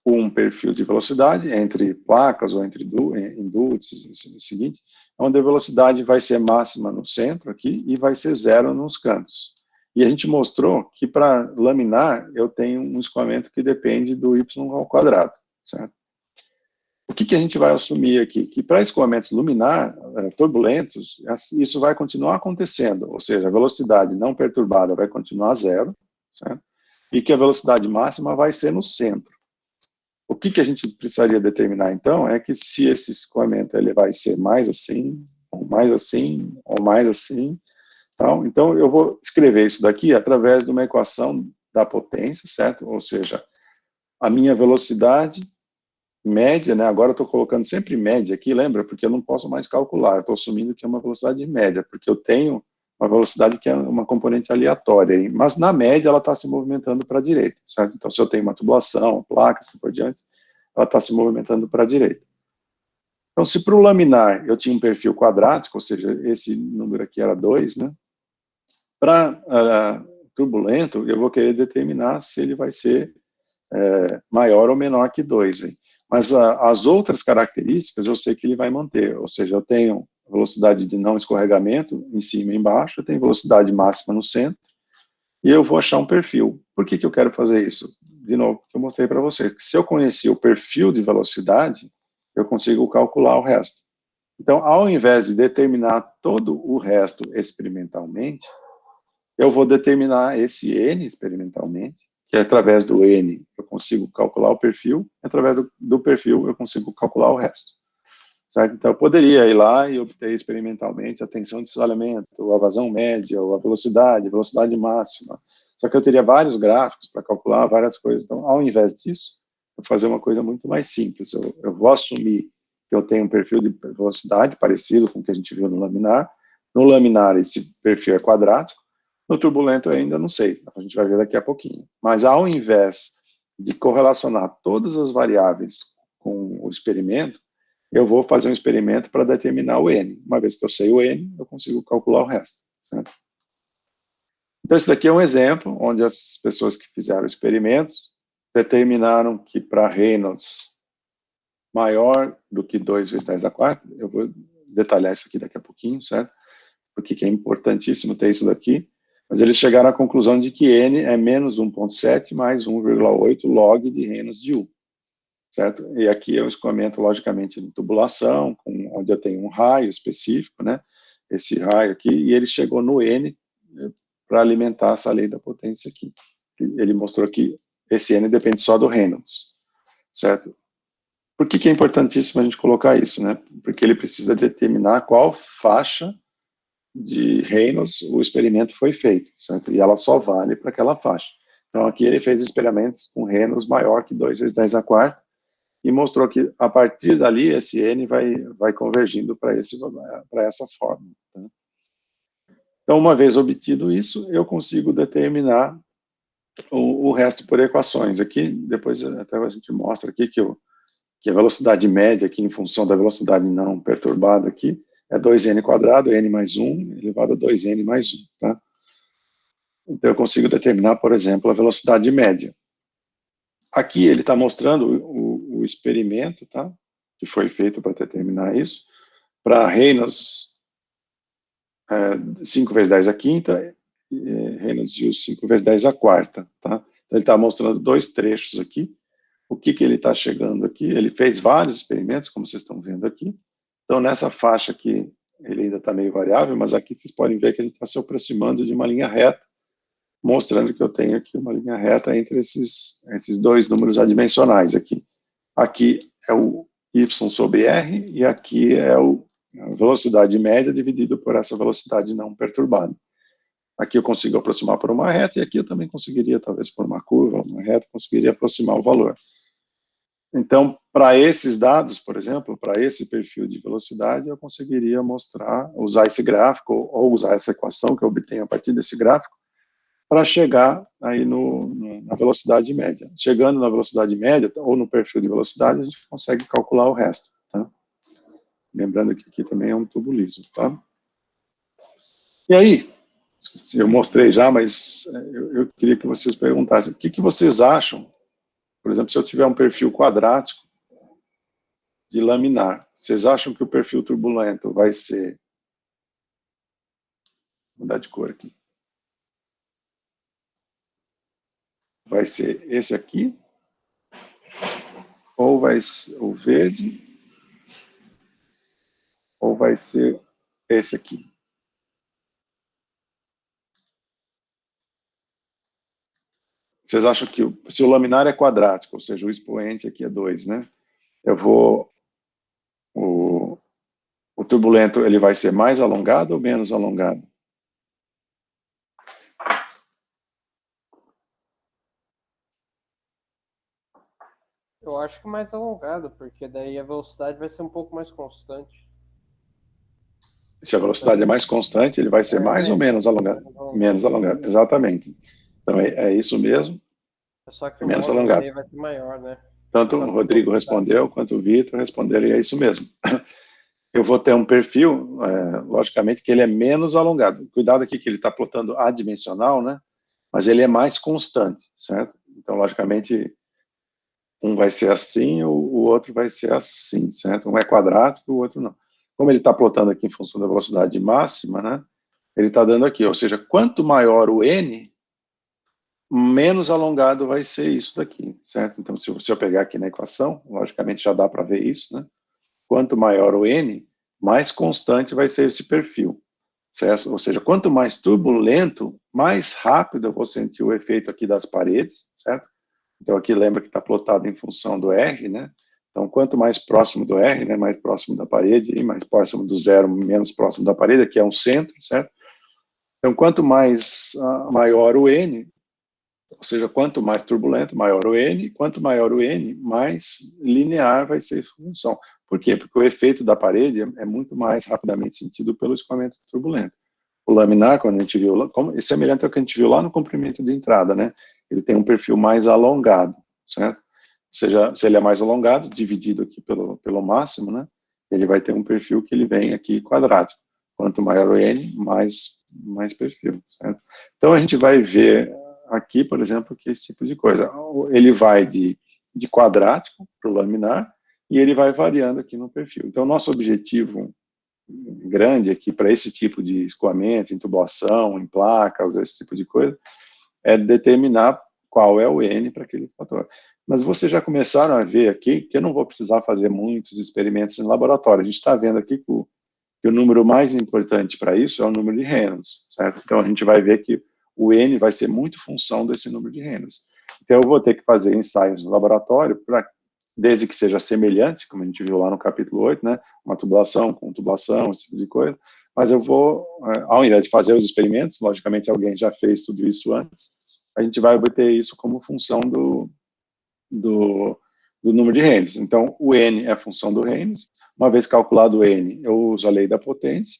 um perfil de velocidade entre placas ou entre indúcios, o seguinte, onde a velocidade vai ser máxima no centro aqui e vai ser zero nos cantos. E a gente mostrou que para laminar eu tenho um escoamento que depende do y ao quadrado, certo? O que a gente vai assumir aqui? Que para escoamentos luminar, turbulentos, isso vai continuar acontecendo, ou seja, a velocidade não perturbada vai continuar zero, certo? E que a velocidade máxima vai ser no centro. O que a gente precisaria determinar, então, é que se esse escoamento ele vai ser mais assim, ou mais assim, ou mais assim, então eu vou escrever isso daqui através de uma equação da potência, certo? Ou seja, a minha velocidade média, né? Agora eu estou colocando sempre média aqui, lembra? Porque eu não posso mais calcular, eu estou assumindo que é uma velocidade média, porque eu tenho uma velocidade que é uma componente aleatória, mas na média ela está se movimentando para a direita, certo? Então, se eu tenho uma tubulação, placa, assim por diante, ela está se movimentando para a direita. Então, se para o laminar eu tinha um perfil quadrático, ou seja, esse número aqui era 2, né? Para turbulento, eu vou querer determinar se ele vai ser maior ou menor que 2. Hein? Mas as outras características eu sei que ele vai manter, ou seja, eu tenho velocidade de não escorregamento em cima e embaixo, eu tenho velocidade máxima no centro, e eu vou achar um perfil. Por que eu quero fazer isso? De novo, que eu mostrei para vocês, que se eu conhecer o perfil de velocidade, eu consigo calcular o resto. Então, ao invés de determinar todo o resto experimentalmente, eu vou determinar esse N experimentalmente, que através do N eu consigo calcular o perfil, através do perfil eu consigo calcular o resto. Certo? Então, eu poderia ir lá e obter experimentalmente a tensão de cisalhamento, a vazão média, a velocidade máxima. Só que eu teria vários gráficos para calcular várias coisas. Então, ao invés disso, eu vou fazer uma coisa muito mais simples. Eu vou assumir que eu tenho um perfil de velocidade parecido com o que a gente viu no laminar. No laminar, esse perfil é quadrático. No turbulento, eu ainda não sei. A gente vai ver daqui a pouquinho. Mas, ao invés de correlacionar todas as variáveis com o experimento, eu vou fazer um experimento para determinar o N. Uma vez que eu sei o N, eu consigo calcular o resto. Certo? Então, esse daqui é um exemplo onde as pessoas que fizeram experimentos determinaram que para Reynolds maior do que 2 vezes 10 a quarta, eu vou detalhar isso aqui daqui a pouquinho, certo? Porque é importantíssimo ter isso daqui, mas eles chegaram à conclusão de que N é menos 1,7 mais 1,8 log de Reynolds de U. Certo? E aqui é um escoamento, logicamente, de tubulação, onde eu tenho um raio específico, né? Esse raio aqui, e ele chegou no N para alimentar essa lei da potência aqui. Ele mostrou que esse N depende só do Reynolds, certo? Por que é importantíssimo a gente colocar isso, né? Porque ele precisa determinar qual faixa de Reynolds o experimento foi feito, certo? E ela só vale para aquela faixa. Então, aqui ele fez experimentos com Reynolds maior que 2 vezes 10 a quarta, e mostrou que, a partir dali, esse N vai convergindo para essa forma. Tá? Então, uma vez obtido isso, eu consigo determinar o resto por equações. Aqui, depois até a gente mostra aqui que a velocidade média, aqui em função da velocidade não perturbada aqui, é 2n quadrado, n mais 1, elevado a 2n mais 1. Tá? Então, eu consigo determinar, por exemplo, a velocidade média. Aqui ele está mostrando o experimento, tá? Que foi feito para determinar isso, para Reynolds 5 vezes 10 a quinta, Reynolds de 5 vezes 10 a quarta. Tá? Então, ele está mostrando dois trechos aqui, o que ele está chegando aqui. Ele fez vários experimentos, como vocês estão vendo aqui. Então, nessa faixa aqui, ele ainda está meio variável, mas aqui vocês podem ver que ele está se aproximando de uma linha reta, mostrando que eu tenho aqui uma linha reta entre esses dois números adimensionais aqui. Aqui é o y sobre r, e aqui é a velocidade média dividido por essa velocidade não perturbada. Aqui eu consigo aproximar por uma reta, e aqui eu também conseguiria, talvez por uma curva, uma reta, conseguiria aproximar o valor. Então, para esses dados, por exemplo, para esse perfil de velocidade, eu conseguiria mostrar, usar esse gráfico, ou usar essa equação que eu obtenho a partir desse gráfico, para chegar aí na velocidade média. Chegando na velocidade média, ou no perfil de velocidade, a gente consegue calcular o resto. Tá? Lembrando que aqui também é um tubo liso. Tá? E aí, eu mostrei já, mas eu queria que vocês perguntassem, o que vocês acham, por exemplo, se eu tiver um perfil quadrático de laminar, vocês acham que o perfil turbulento vai ser... Vou mudar de cor aqui. Vai ser esse aqui, ou vai ser o verde, ou vai ser esse aqui. Vocês acham que se o laminar é quadrático, ou seja, o expoente aqui é 2, né? O turbulento, ele vai ser mais alongado ou menos alongado? Eu acho que mais alongado, porque daí a velocidade vai ser um pouco mais constante. Se a velocidade é mais constante, ele vai ser mais ou menos alongado? Menos alongado, exatamente. Então, é isso mesmo. Só que o menos módulo alongado. vai ser maior, né? Tanto o Rodrigo respondeu, quanto o Vitor responderam, e é isso mesmo. Eu vou ter um perfil, logicamente, que ele é menos alongado. Cuidado aqui que ele está plotando adimensional, né? Mas ele é mais constante, certo? Então, logicamente, um vai ser assim, o outro vai ser assim, certo? Um é quadrático, o outro não. Como ele está plotando aqui em função da velocidade máxima, né? Ele está dando aqui, ou seja, quanto maior o n, menos alongado vai ser isso daqui, certo? Então, se eu pegar aqui na equação, logicamente já dá para ver isso, né? Quanto maior o n, mais constante vai ser esse perfil, certo? Ou seja, quanto mais turbulento, mais rápido eu vou sentir o efeito aqui das paredes, certo? Então, aqui lembra que está plotado em função do R, né? Então, quanto mais próximo do R, né, mais próximo da parede, e mais próximo do zero, menos próximo da parede, aqui é um centro, certo? Então, quanto mais maior o N, ou seja, quanto mais turbulento, maior o N, quanto maior o N, mais linear vai ser a função. Por quê? Porque o efeito da parede é muito mais rapidamente sentido pelo escoamento turbulento. O laminar, quando a gente viu, é semelhante ao que a gente viu lá no comprimento de entrada, né? Ele tem um perfil mais alongado, certo? Ou seja, se ele é mais alongado, dividido aqui pelo máximo, né? Ele vai ter um perfil que ele vem aqui quadrático. Quanto maior o N, mais perfil, certo? Então, a gente vai ver aqui, por exemplo, que esse tipo de coisa. Ele vai de quadrático para o laminar, e ele vai variando aqui no perfil. Então, nosso objetivo grande aqui para esse tipo de escoamento, intubação, em placas, esse tipo de coisa, é determinar qual é o N para aquele fator. Mas vocês já começaram a ver aqui que eu não vou precisar fazer muitos experimentos em laboratório. A gente está vendo aqui que o número mais importante para isso é o número de Reynolds, certo? Então, a gente vai ver que o N vai ser muito função desse número de Reynolds. Então, eu vou ter que fazer ensaios no laboratório, desde que seja semelhante, como a gente viu lá no capítulo 8, né? Uma tubulação com tubulação, esse tipo de coisa. Mas eu vou, ao invés de fazer os experimentos, logicamente alguém já fez tudo isso antes, a gente vai obter isso como função do número de Reynolds. Então, o N é a função do Reynolds. Uma vez calculado o N, eu uso a lei da potência.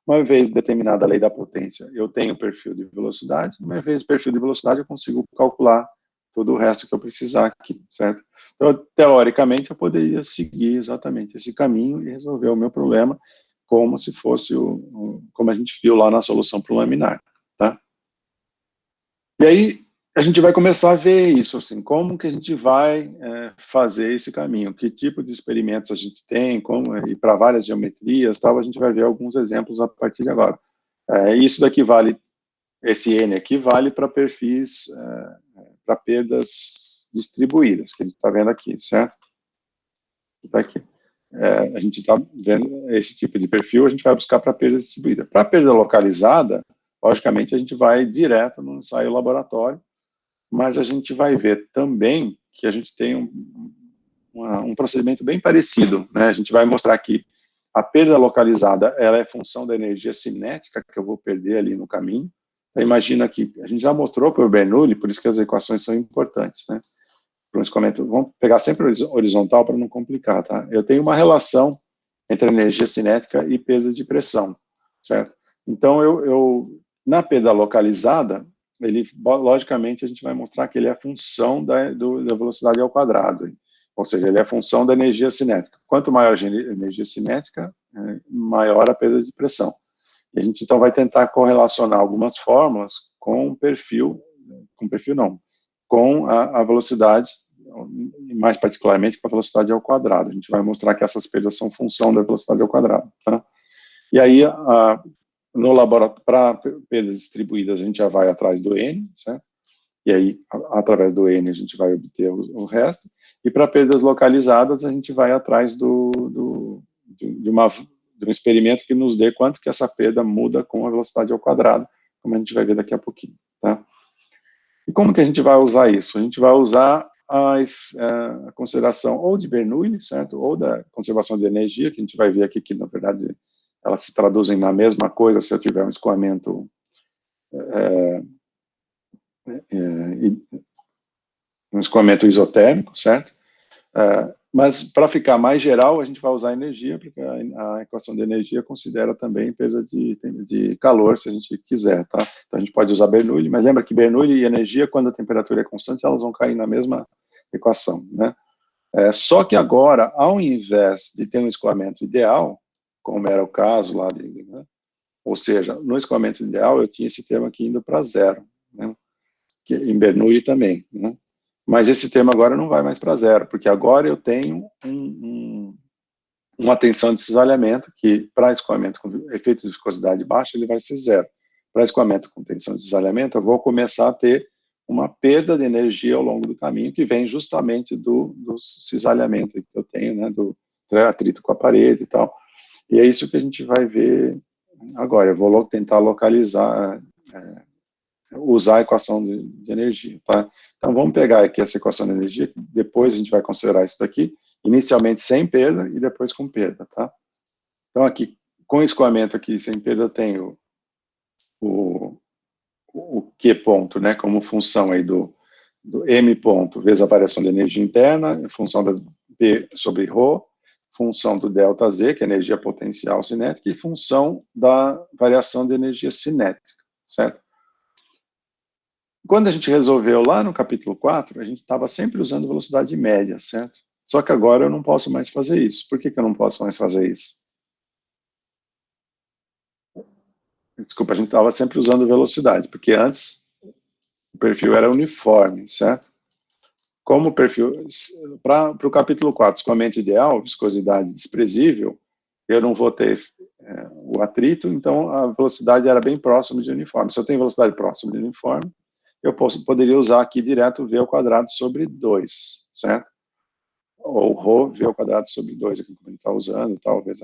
Uma vez determinada a lei da potência, eu tenho o perfil de velocidade. Uma vez o perfil de velocidade, eu consigo calcular todo o resto que eu precisar aqui, certo? Então, teoricamente, eu poderia seguir exatamente esse caminho e resolver o meu problema como se fosse como a gente viu lá na solução para o laminar, tá? E aí, a gente vai começar a ver isso, assim, como que a gente vai fazer esse caminho, que tipo de experimentos a gente tem, e para várias geometrias, tal, a gente vai ver alguns exemplos a partir de agora. Isso daqui vale, esse N aqui vale para perfis, para perdas distribuídas, que a gente está vendo aqui, certo? Está aqui. A gente está vendo esse tipo de perfil, a gente vai buscar para perda distribuída. Para perda localizada, logicamente, a gente vai direto no ensaio laboratório, mas a gente vai ver também que a gente tem um procedimento bem parecido, né? A gente vai mostrar que a perda localizada, ela é função da energia cinética que eu vou perder ali no caminho. Então, imagina que a gente já mostrou para o Bernoulli, por isso que as equações são importantes, né? Para um escoamento, vamos pegar sempre horizontal para não complicar, tá? Eu tenho uma relação entre energia cinética e perda de pressão, certo? Então, na perda localizada, logicamente, a gente vai mostrar que ele é a função da velocidade ao quadrado, ou seja, ele é a função da energia cinética. Quanto maior a energia cinética, maior a perda de pressão. E a gente, então, vai tentar correlacionar algumas fórmulas com com a velocidade, mais particularmente com a velocidade ao quadrado. A gente vai mostrar que essas perdas são função da velocidade ao quadrado. Tá? E aí, no laboratório, para perdas distribuídas, a gente já vai atrás do N, certo? E aí, através do N, a gente vai obter o resto. E para perdas localizadas, a gente vai atrás de um experimento que nos dê quanto que essa perda muda com a velocidade ao quadrado, como a gente vai ver daqui a pouquinho. Tá? E como que a gente vai usar isso? A gente vai usar a consideração ou de Bernoulli, certo? Ou da conservação de energia, que a gente vai ver aqui que, na verdade, elas se traduzem na mesma coisa se eu tiver um escoamento isotérmico, certo? Mas, para ficar mais geral, a gente vai usar energia, porque a equação de energia considera também perda de calor, se a gente quiser, tá? Então, a gente pode usar Bernoulli, mas lembra que Bernoulli e energia, quando a temperatura é constante, elas vão cair na mesma equação, né? Só que agora, ao invés de ter um escoamento ideal, como era o caso lá, né? Ou seja, no escoamento ideal, eu tinha esse termo aqui indo para zero, né? Que, em Bernoulli também, né? Mas esse termo agora não vai mais para zero, porque agora eu tenho uma tensão de cisalhamento que, para escoamento com efeito de viscosidade baixa, ele vai ser zero. Para escoamento com tensão de cisalhamento, eu vou começar a ter uma perda de energia ao longo do caminho, que vem justamente do cisalhamento que eu tenho, né, do atrito com a parede e tal. E é isso que a gente vai ver agora. Eu vou tentar localizar, usar a equação de energia, tá? Então, vamos pegar aqui essa equação de energia, depois a gente vai considerar isso daqui, inicialmente sem perda e depois com perda, tá? Então, aqui, com escoamento aqui sem perda, eu tenho o Q ponto, né, como função aí do M ponto, vezes a variação de energia interna, função da P sobre ρ, função do delta Z, que é energia potencial cinética, e função da variação de energia cinética, certo? Quando a gente resolveu lá no capítulo 4, a gente estava sempre usando velocidade média, certo? Só que agora eu não posso mais fazer isso. Por que eu não posso mais fazer isso? Desculpa, a gente estava sempre usando velocidade, porque antes o perfil era uniforme, certo? Como o perfil, para o capítulo 4, escoamento ideal, viscosidade desprezível, eu não vou ter o atrito, então a velocidade era bem próxima de uniforme. Se eu tenho velocidade próxima de uniforme, eu poderia usar aqui direto V ao quadrado sobre 2, certo? Ou ρ, V ao quadrado sobre 2, aqui como a gente está usando, talvez,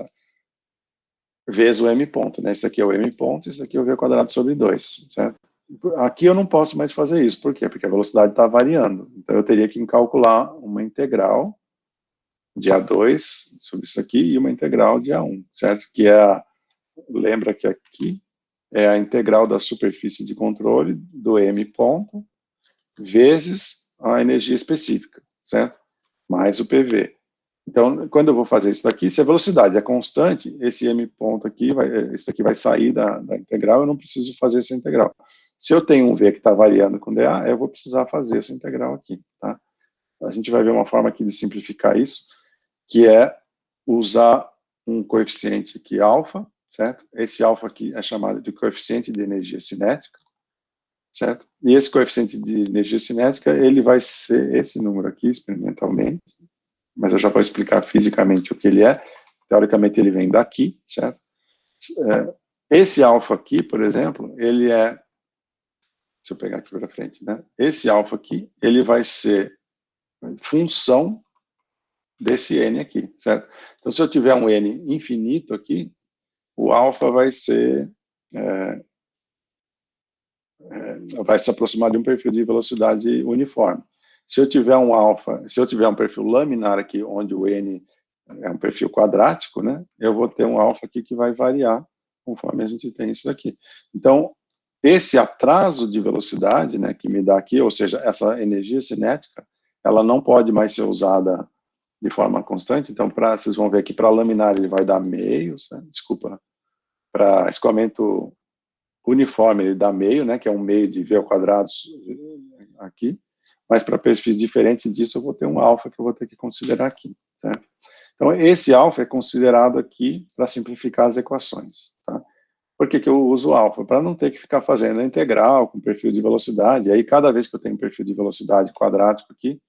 vezes o M ponto, né? Esse aqui é o M ponto, esse aqui é o V ao quadrado sobre 2, certo? Aqui eu não posso mais fazer isso, por quê? Porque a velocidade está variando, então eu teria que calcular uma integral de A2 sobre isso aqui e uma integral de A1, certo? Que lembra que aqui é a integral da superfície de controle do M ponto vezes a energia específica, certo? Mais o PV. Então, quando eu vou fazer isso daqui, se a velocidade é constante, esse M ponto aqui, esse aqui vai sair da integral, eu não preciso fazer essa integral. Se eu tenho um V que está variando com dA, eu vou precisar fazer essa integral aqui, tá? A gente vai ver uma forma aqui de simplificar isso, que é usar um coeficiente aqui, alfa, certo? Esse alfa aqui é chamado de coeficiente de energia cinética, certo? E esse coeficiente de energia cinética, ele vai ser esse número aqui, experimentalmente, mas eu já vou explicar fisicamente o que ele é. Teoricamente, ele vem daqui, certo? Esse alfa aqui, por exemplo, ele é... Se eu pegar aqui para frente, né? Esse alfa aqui, ele vai ser função desse N aqui, certo? Então, se eu tiver um N infinito aqui, o alfa vai ser, vai se aproximar de um perfil de velocidade uniforme. Se eu tiver um alfa, se eu tiver um perfil laminar aqui, onde o N é um perfil quadrático, né, eu vou ter um alfa aqui que vai variar conforme a gente tem isso daqui. Então, esse atraso de velocidade, né, que me dá aqui, ou seja, essa energia cinética, ela não pode mais ser usada de forma constante. Então, vocês vão ver aqui, para laminar ele vai dar meio, desculpa, para escoamento uniforme ele dá meio, né, que é um meio de V ao quadrado aqui, mas para perfis diferentes disso eu vou ter um alfa que eu vou ter que considerar aqui, certo? Então, esse alfa é considerado aqui para simplificar as equações, tá? Por que que eu uso alfa? Para não ter que ficar fazendo a integral com perfil de velocidade. E aí, cada vez que eu tenho um perfil de velocidade quadrático aqui,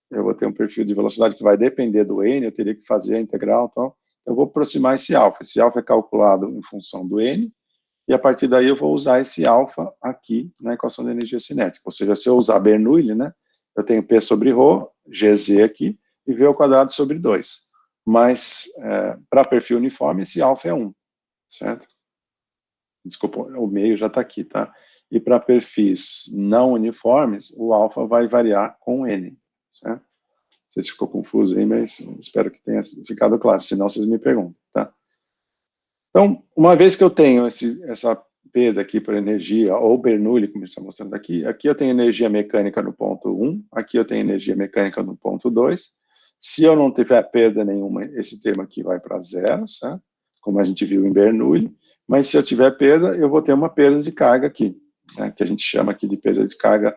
eu vou ter um perfil de velocidade que vai depender do N, eu teria que fazer a integral e tal. Eu vou aproximar esse alfa. Esse alfa é calculado em função do N, e a partir daí eu vou usar esse alfa aqui na equação de energia cinética. Ou seja, se eu usar Bernoulli, né, eu tenho P sobre ρ, GZ aqui, e V ao quadrado sobre 2. Mas, para perfil uniforme, esse alfa é 1, certo? Desculpa, o meio já está aqui, tá? E para perfis não uniformes, o alfa vai variar com N, certo? Não sei se ficou confuso aí, mas espero que tenha ficado claro, senão vocês me perguntam, tá? Então, uma vez que eu tenho essa P daqui para energia, ou Bernoulli, como a gente está mostrando aqui, aqui eu tenho energia mecânica no ponto 1, aqui eu tenho energia mecânica no ponto 2. Se eu não tiver perda nenhuma, esse termo aqui vai para zero, certo? Como a gente viu em Bernoulli. Mas se eu tiver perda, eu vou ter uma perda de carga aqui, né, que a gente chama aqui de perda de carga,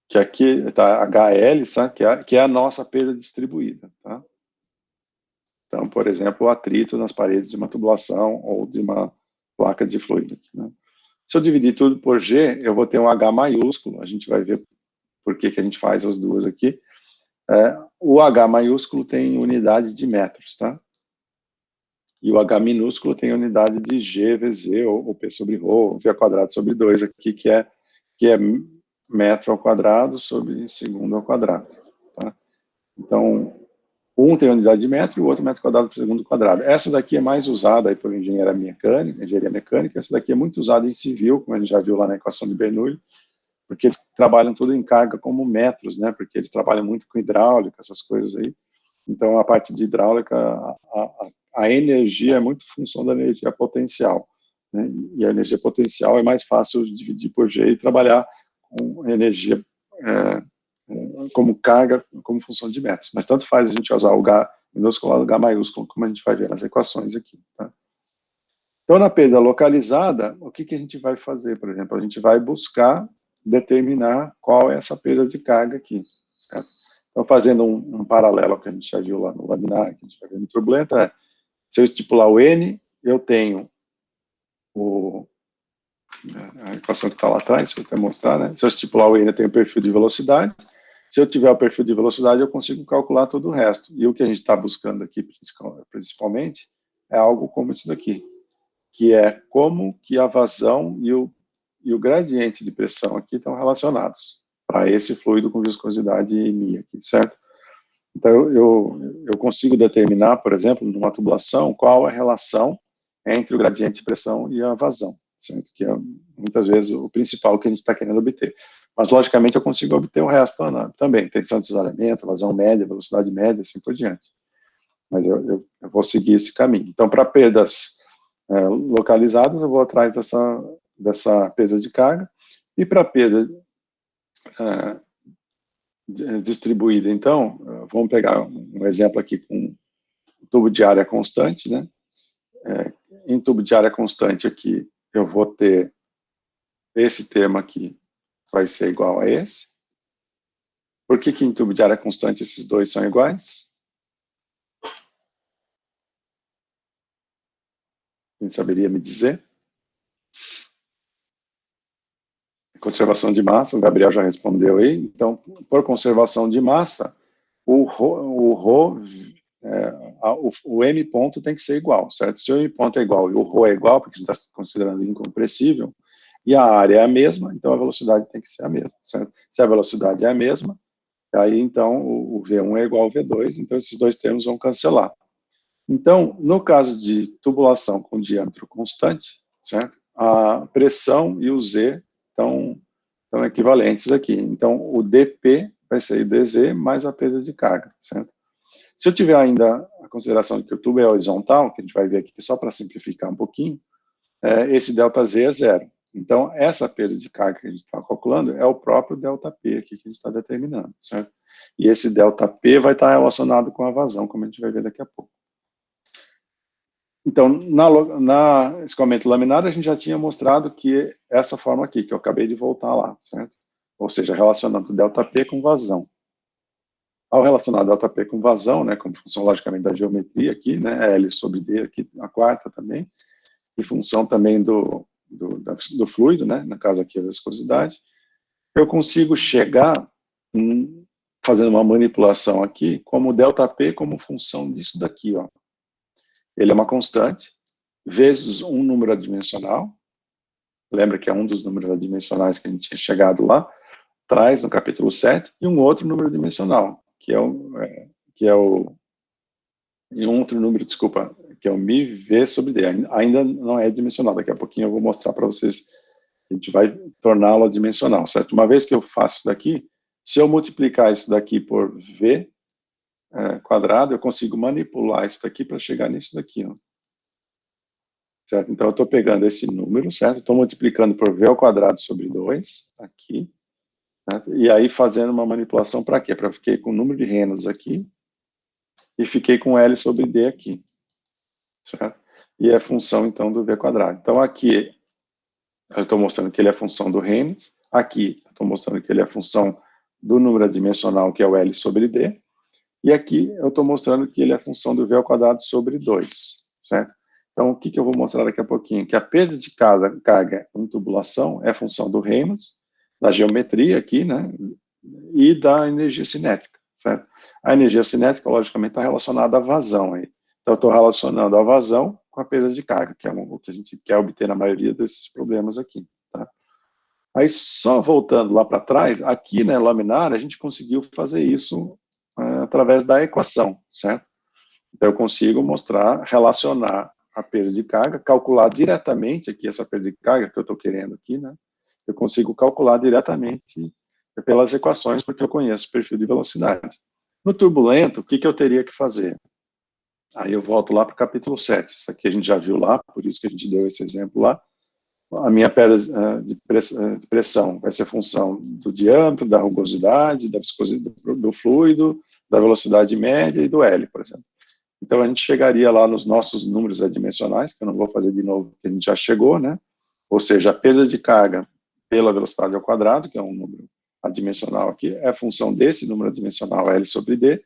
que aqui está HL, sabe, que é a nossa perda distribuída, tá? Então, por exemplo, o atrito nas paredes de uma tubulação ou de uma placa de fluido. Né? Se eu dividir tudo por G, eu vou ter um H maiúsculo, a gente vai ver por que a gente faz as duas aqui. O H maiúsculo tem unidade de metros, tá? E o H minúsculo tem unidade de G vezes Z, ou P sobre ρ, V ao quadrado sobre 2 aqui, que é metro ao quadrado sobre segundo ao quadrado. Tá? Então, um tem unidade de metro e o outro metro quadrado por segundo quadrado. Essa daqui é mais usada aí por engenharia mecânica, essa daqui é muito usada em civil, como a gente já viu lá na equação de Bernoulli, porque eles trabalham tudo em carga como metros, né? Porque eles trabalham muito com hidráulica, essas coisas aí. Então, a parte de hidráulica, a energia é muito função da energia potencial, né? E a energia potencial é mais fácil de dividir por G e trabalhar com energia como carga, como função de metros. Mas tanto faz a gente usar o H minúsculo ou o H maiúsculo, como a gente vai ver nas equações aqui. Tá? Então, na perda localizada, o que a gente vai fazer, por exemplo? A gente vai buscar determinar qual é essa perda de carga aqui, certo? Então, fazendo um paralelo que a gente já viu lá no laminar, que a gente vai ver no turbulento, se eu estipular o N, eu tenho a equação que está lá atrás, vou até mostrar, né? Se eu estipular o N, eu tenho o perfil de velocidade. Se eu tiver o perfil de velocidade, eu consigo calcular todo o resto. E o que a gente está buscando aqui, principalmente, é algo como isso daqui, que é como que a vazão e o gradiente de pressão aqui estão relacionados para esse fluido com viscosidade Mi aqui, certo? Então, eu consigo determinar, por exemplo, numa tubulação, qual é a relação entre o gradiente de pressão e a vazão, certo? Que é, muitas vezes, o principal que a gente está querendo obter. Mas, logicamente, eu consigo obter o resto também, tensão de desalamento, vazão média, velocidade média, assim por diante. Mas eu vou seguir esse caminho. Então, para perdas localizadas, eu vou atrás dessa perda de carga, e para perda distribuída, então, vamos pegar um exemplo aqui com tubo de área constante, né? Em tubo de área constante aqui, eu vou ter esse termo aqui, vai ser igual a esse. Por que em tubo de área constante esses dois são iguais? Quem saberia me dizer? Conservação de massa, o Gabriel já respondeu aí. Então, por conservação de massa, o M ponto tem que ser igual, certo? Se o M ponto é igual e o ρ é igual, porque a gente está considerando incompressível, E a área é a mesma, então a velocidade tem que ser a mesma, certo? Se a velocidade é a mesma, aí então o V1 é igual ao V2, então esses dois termos vão cancelar. Então, no caso de tubulação com diâmetro constante, certo? A pressão e o Z estão equivalentes aqui. Então, o dP vai ser dZ mais a perda de carga, certo? Se eu tiver ainda a consideração de que o tubo é horizontal, que a gente vai ver aqui só para simplificar um pouquinho, esse ΔZ é zero. Então, essa perda de carga que a gente está calculando é o próprio ΔP aqui que a gente está determinando, certo? E esse ΔP vai estar relacionado com a vazão, como a gente vai ver daqui a pouco. Então, na escoamento laminar, a gente já tinha mostrado que essa forma aqui, que eu acabei de voltar lá, certo? Ou seja, relacionando ΔP com vazão. Ao relacionar ΔP com vazão, né, como função logicamente da geometria aqui, né, L sobre D aqui, a quarta também, e função também do fluido, né, no caso aqui a viscosidade, eu consigo chegar fazendo uma manipulação aqui, como ΔP como função disso daqui, ó. Ele é uma constante, vezes um número adimensional, lembra que é um dos números adimensionais que a gente tinha chegado lá, traz no capítulo 7, e um outro número dimensional, que é e um outro número, desculpa, que é o μV sobre D. Ainda não é dimensional, daqui a pouquinho eu vou mostrar para vocês, a gente vai torná-lo dimensional, certo? Uma vez que eu faço isso daqui, se eu multiplicar isso daqui por V quadrado, eu consigo manipular isso daqui para chegar nisso daqui, ó. Certo? Então, eu estou pegando esse número, certo? Estou multiplicando por V ao quadrado sobre 2, aqui, certo? E aí fazendo uma manipulação para quê? Para fiquei com o número de Reynolds aqui, e fiquei com L sobre D aqui, certo? E é função, então, do V quadrado. Então, aqui, eu estou mostrando que ele é função do Reynolds, aqui, eu estou mostrando que ele é função do número adimensional, que é o L sobre D, e aqui, eu estou mostrando que ele é função do V ao quadrado sobre 2, certo? Então, o que eu vou mostrar daqui a pouquinho? Que a perda de carga em tubulação é função do Reynolds, da geometria aqui, né? E da energia cinética, certo? A energia cinética, logicamente, está relacionada à vazão aí. Então, eu estou relacionando a vazão com a perda de carga, que é o que a gente quer obter na maioria desses problemas aqui, tá? Aí, só voltando lá para trás, aqui na laminar, a gente conseguiu fazer isso através da equação, certo? Então, eu consigo mostrar, relacionar a perda de carga, calcular diretamente aqui essa perda de carga que eu estou querendo aqui, né? Eu consigo calcular diretamente pelas equações, porque eu conheço o perfil de velocidade. No turbulento, o que eu teria que fazer? Aí eu volto lá para o capítulo 7. Isso aqui a gente já viu lá, por isso que a gente deu esse exemplo lá. A minha perda de pressão vai ser função do diâmetro, da rugosidade, da viscosidade do fluido, da velocidade média e do L, por exemplo. Então, a gente chegaria lá nos nossos números adimensionais, que eu não vou fazer de novo, porque a gente já chegou, né? Ou seja, a perda de carga pela velocidade ao quadrado, que é um número adimensional aqui, é função desse número adimensional L sobre D,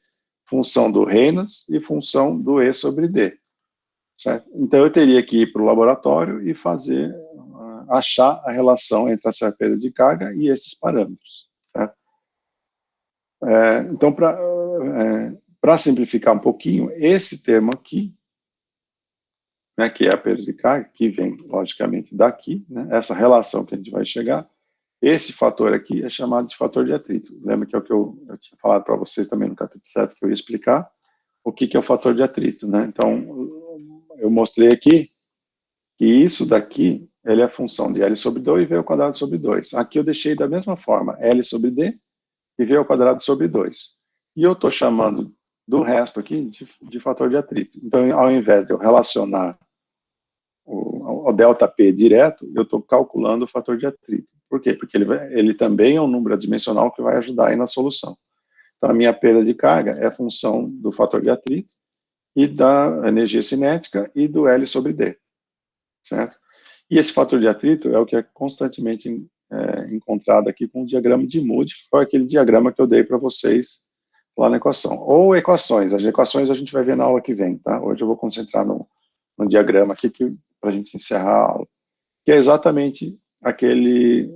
função do Reynolds e função do E sobre D. Certo? Então, eu teria que ir para o laboratório e fazer, achar a relação entre essa perda de carga e esses parâmetros. Certo? Então, para simplificar um pouquinho, esse termo aqui, né, que é a perda de carga, que vem, logicamente, daqui, né, essa relação que a gente vai chegar, esse fator aqui é chamado de fator de atrito. Lembra que é o que eu tinha falado para vocês também no capítulo 7, que eu ia explicar o que é o fator de atrito, né? Então, eu mostrei aqui que isso daqui, ele é a função de L sobre 2 e V ao quadrado sobre 2. Aqui eu deixei da mesma forma, L sobre D e V ao quadrado sobre 2. E eu estou chamando do resto aqui de fator de atrito. Então, ao invés de eu relacionar o ΔP direto, eu estou calculando o fator de atrito. Por quê? Porque ele também é um número adimensional que vai ajudar aí na solução. Então, a minha perda de carga é função do fator de atrito e da energia cinética e do L sobre D, certo? E esse fator de atrito é o que é constantemente encontrado aqui com o diagrama de Moody, que foi aquele diagrama que eu dei para vocês lá na equação. Ou equações, as equações a gente vai ver na aula que vem, tá? Hoje eu vou concentrar no diagrama aqui para a gente encerrar a aula, que é exatamente aquele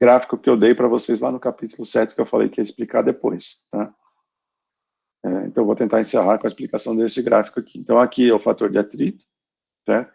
gráfico que eu dei para vocês lá no capítulo 7, que eu falei que ia explicar depois, tá? Então, eu vou tentar encerrar com a explicação desse gráfico aqui. Então, aqui é o fator de atrito, certo?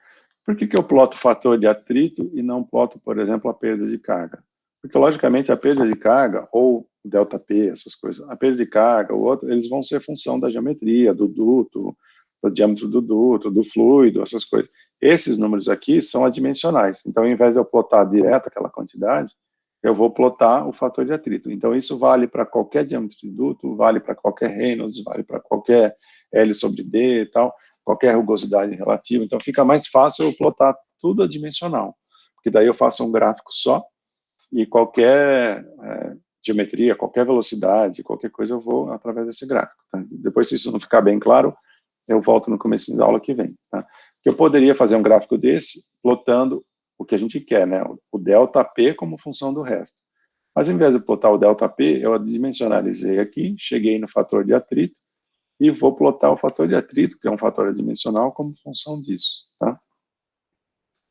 Por que eu ploto o fator de atrito e não ploto, por exemplo, a perda de carga? Porque, logicamente, a perda de carga, ou ΔP, essas coisas, a perda de carga, o outro, eles vão ser função da geometria, do duto, do diâmetro do duto, do fluido, essas coisas. Esses números aqui são adimensionais. Então, ao invés de eu plotar direto aquela quantidade, eu vou plotar o fator de atrito. Então, isso vale para qualquer diâmetro de duto, vale para qualquer Reynolds, vale para qualquer L sobre D e tal, qualquer rugosidade relativa. Então, fica mais fácil eu plotar tudo adimensional, porque daí eu faço um gráfico só, e qualquer geometria, qualquer velocidade, qualquer coisa, eu vou através desse gráfico. Tá? Depois, se isso não ficar bem claro, eu volto no começo da aula que vem. Tá? Eu poderia fazer um gráfico desse, plotando o que a gente quer, né? O ΔP como função do resto. Mas, ao invés de plotar o ΔP, eu dimensionalizei aqui, cheguei no fator de atrito, e vou plotar o fator de atrito, que é um fator adimensional, como função disso. Tá?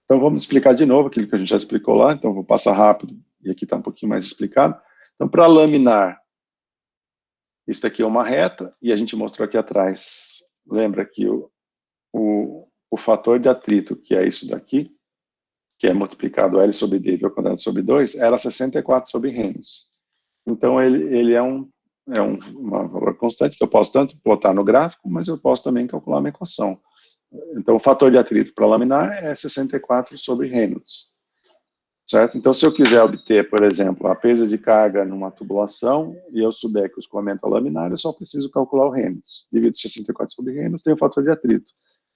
Então, vamos explicar de novo aquilo que a gente já explicou lá. Então, vou passar rápido, e aqui está um pouquinho mais explicado. Então, para laminar, isso aqui é uma reta, e a gente mostrou aqui atrás, lembra que o fator de atrito, que é isso daqui, que é multiplicado L sobre D ao quadrado sobre 2, era 64 sobre Reynolds. Então, ele é um valor constante, que eu posso tanto plotar no gráfico, mas eu posso também calcular uma equação. Então, o fator de atrito para laminar é 64 sobre Reynolds. Certo? Então, se eu quiser obter, por exemplo, a perda de carga numa tubulação, e eu souber que o escoamento é laminar, eu só preciso calcular o Reynolds. Divido 64 sobre Reynolds, tenho o fator de atrito.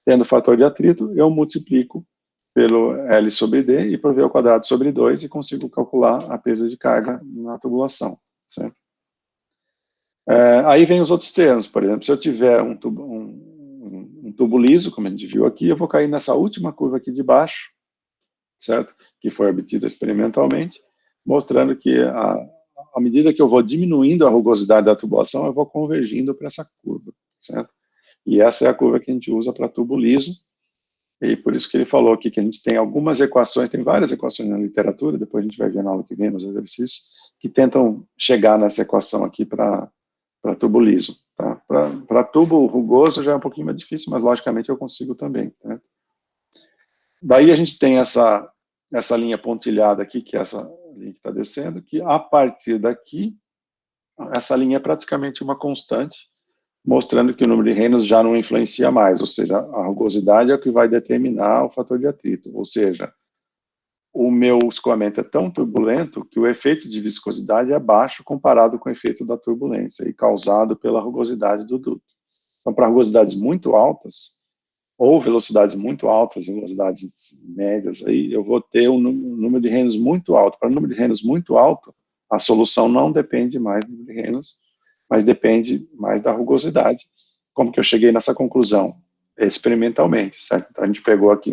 Tendo o fator de atrito, eu multiplico pelo L sobre D e por V ao quadrado sobre 2 e consigo calcular a perda de carga na tubulação. Certo? Aí vem os outros termos. Por exemplo, se eu tiver um tubo liso, como a gente viu aqui, eu vou cair nessa última curva aqui de baixo, certo? Que foi obtida experimentalmente, mostrando que à medida que eu vou diminuindo a rugosidade da tubulação, eu vou convergindo para essa curva, certo? E essa é a curva que a gente usa para tubo liso, e por isso que ele falou aqui que a gente tem algumas equações, tem várias equações na literatura, depois a gente vai ver na aula que vem, nos exercícios, que tentam chegar nessa equação aqui para tubo liso. Tá? Para tubo rugoso já é um pouquinho mais difícil, mas logicamente eu consigo também. Tá? Daí a gente tem essa linha pontilhada aqui, que é essa linha que está descendo, que a partir daqui, essa linha é praticamente uma constante, mostrando que o número de Reynolds já não influencia mais, ou seja, a rugosidade é o que vai determinar o fator de atrito, ou seja, o meu escoamento é tão turbulento que o efeito de viscosidade é baixo comparado com o efeito da turbulência e causado pela rugosidade do duto. Então, para rugosidades muito altas, ou velocidades muito altas, velocidades médias, aí eu vou ter um número de Reynolds muito alto. Para um número de Reynolds muito alto, a solução não depende mais do número de Reynolds, mas depende mais da rugosidade. Como que eu cheguei nessa conclusão? Experimentalmente, certo? Então, a gente pegou aqui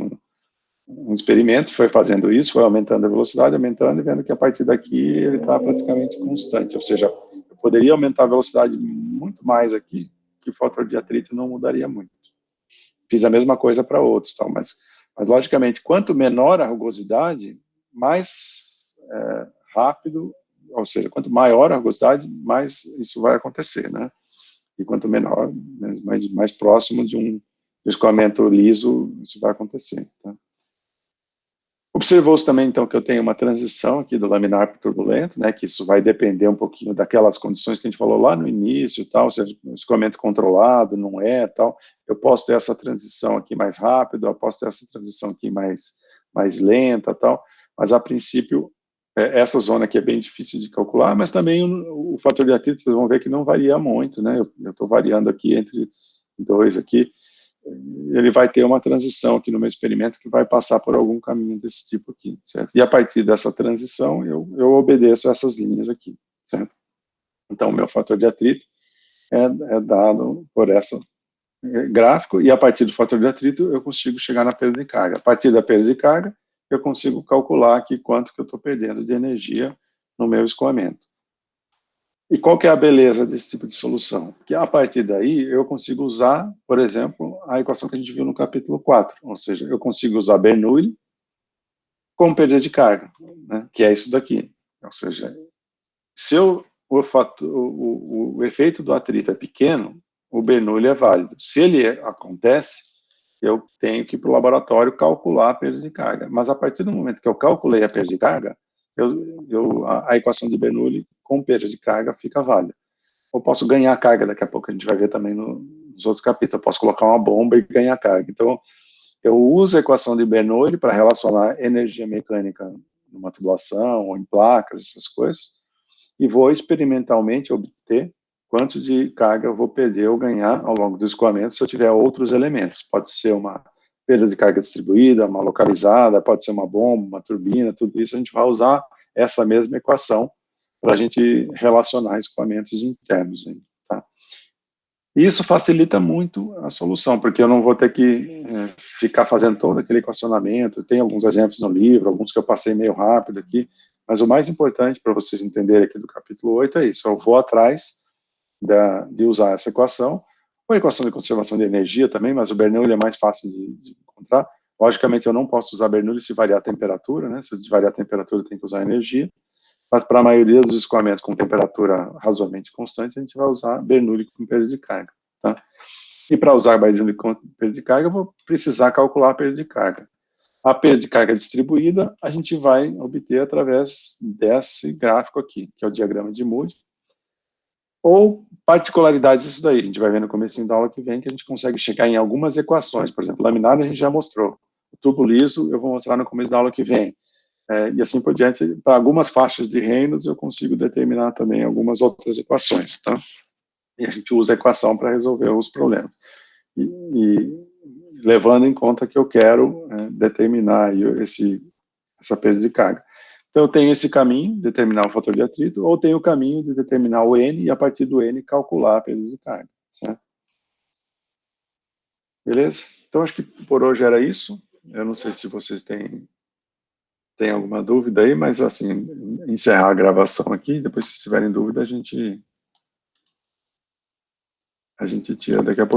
um experimento, foi fazendo isso, foi aumentando a velocidade, aumentando, e vendo que a partir daqui ele está praticamente constante. Ou seja, eu poderia aumentar a velocidade muito mais aqui, que o fator de atrito não mudaria muito. Fiz a mesma coisa para outros, tal, mas logicamente, quanto menor a rugosidade, mais rápido, ou seja, quanto maior a rugosidade, mais isso vai acontecer, né? E quanto menor, mais próximo de um escoamento liso, isso vai acontecer. Tá? Observou-se também, então, que eu tenho uma transição aqui do laminar para o turbulento, né, que isso vai depender um pouquinho daquelas condições que a gente falou lá no início, tal, seja, um escoamento controlado, não é, tal. Eu posso ter essa transição aqui mais rápido, eu posso ter essa transição aqui mais lenta, tal, mas, a princípio, essa zona aqui é bem difícil de calcular, mas também o fator de atrito, vocês vão ver que não varia muito, né, eu estou variando aqui entre 2 aqui, ele vai ter uma transição aqui no meu experimento que vai passar por algum caminho desse tipo aqui, certo? E a partir dessa transição, eu obedeço essas linhas aqui, certo? Então, o meu fator de atrito é dado por esse gráfico, e a partir do fator de atrito, eu consigo chegar na perda de carga. A partir da perda de carga, eu consigo calcular aqui quanto que eu estou perdendo de energia no meu escoamento. E qual que é a beleza desse tipo de solução? Que a partir daí eu consigo usar, por exemplo, a equação que a gente viu no capítulo 4, ou seja, eu consigo usar Bernoulli com perda de carga, né, que é isso daqui. Ou seja, se o efeito do atrito é pequeno, o Bernoulli é válido. Se ele acontece, eu tenho que ir para o laboratório calcular a perda de carga. Mas a partir do momento que eu calculei a perda de carga, a equação de Bernoulli com perda de carga fica válida. Eu posso ganhar carga, daqui a pouco a gente vai ver também nos outros capítulos. Eu posso colocar uma bomba e ganhar carga. Então, eu uso a equação de Bernoulli para relacionar energia mecânica numa tubulação ou em placas, essas coisas, e vou experimentalmente obter quanto de carga eu vou perder ou ganhar ao longo do escoamento se eu tiver outros elementos. Pode ser uma perda de carga distribuída, uma localizada, pode ser uma bomba, uma turbina, tudo isso a gente vai usar essa mesma equação para a gente relacionar escoamentos internos. Tá? Isso facilita muito a solução, porque eu não vou ter que ficar fazendo todo aquele equacionamento. Tem alguns exemplos no livro, alguns que eu passei meio rápido aqui, mas o mais importante para vocês entenderem aqui do capítulo 8 é isso. Eu vou atrás de usar essa equação, ou a equação de conservação de energia também, mas o Bernoulli é mais fácil de encontrar. Logicamente, eu não posso usar Bernoulli se variar a temperatura, né? Se variar a temperatura, tem que usar energia. Mas para a maioria dos escoamentos com temperatura razoavelmente constante, a gente vai usar Bernoulli com perda de carga. Tá? E para usar Bernoulli com perda de carga, eu vou precisar calcular a perda de carga. A perda de carga distribuída, a gente vai obter através desse gráfico aqui, que é o diagrama de Moody. Ou particularidades disso daí, a gente vai ver no começo da aula que vem, que a gente consegue chegar em algumas equações. Por exemplo, laminar a gente já mostrou. O tubo liso eu vou mostrar no começo da aula que vem. E assim por diante, para algumas faixas de Reynolds, eu consigo determinar também algumas outras equações, tá? E a gente usa a equação para resolver os problemas. E levando em conta que eu quero determinar essa perda de carga. Então, eu tenho esse caminho, determinar o fator de atrito, ou tenho o caminho de determinar o N, e a partir do N, calcular a perda de carga, certo? Beleza? Então, acho que por hoje era isso. Eu não sei se vocês têm alguma dúvida aí, mas assim, encerrar a gravação aqui, depois se tiverem dúvida, a gente tira daqui a pouco.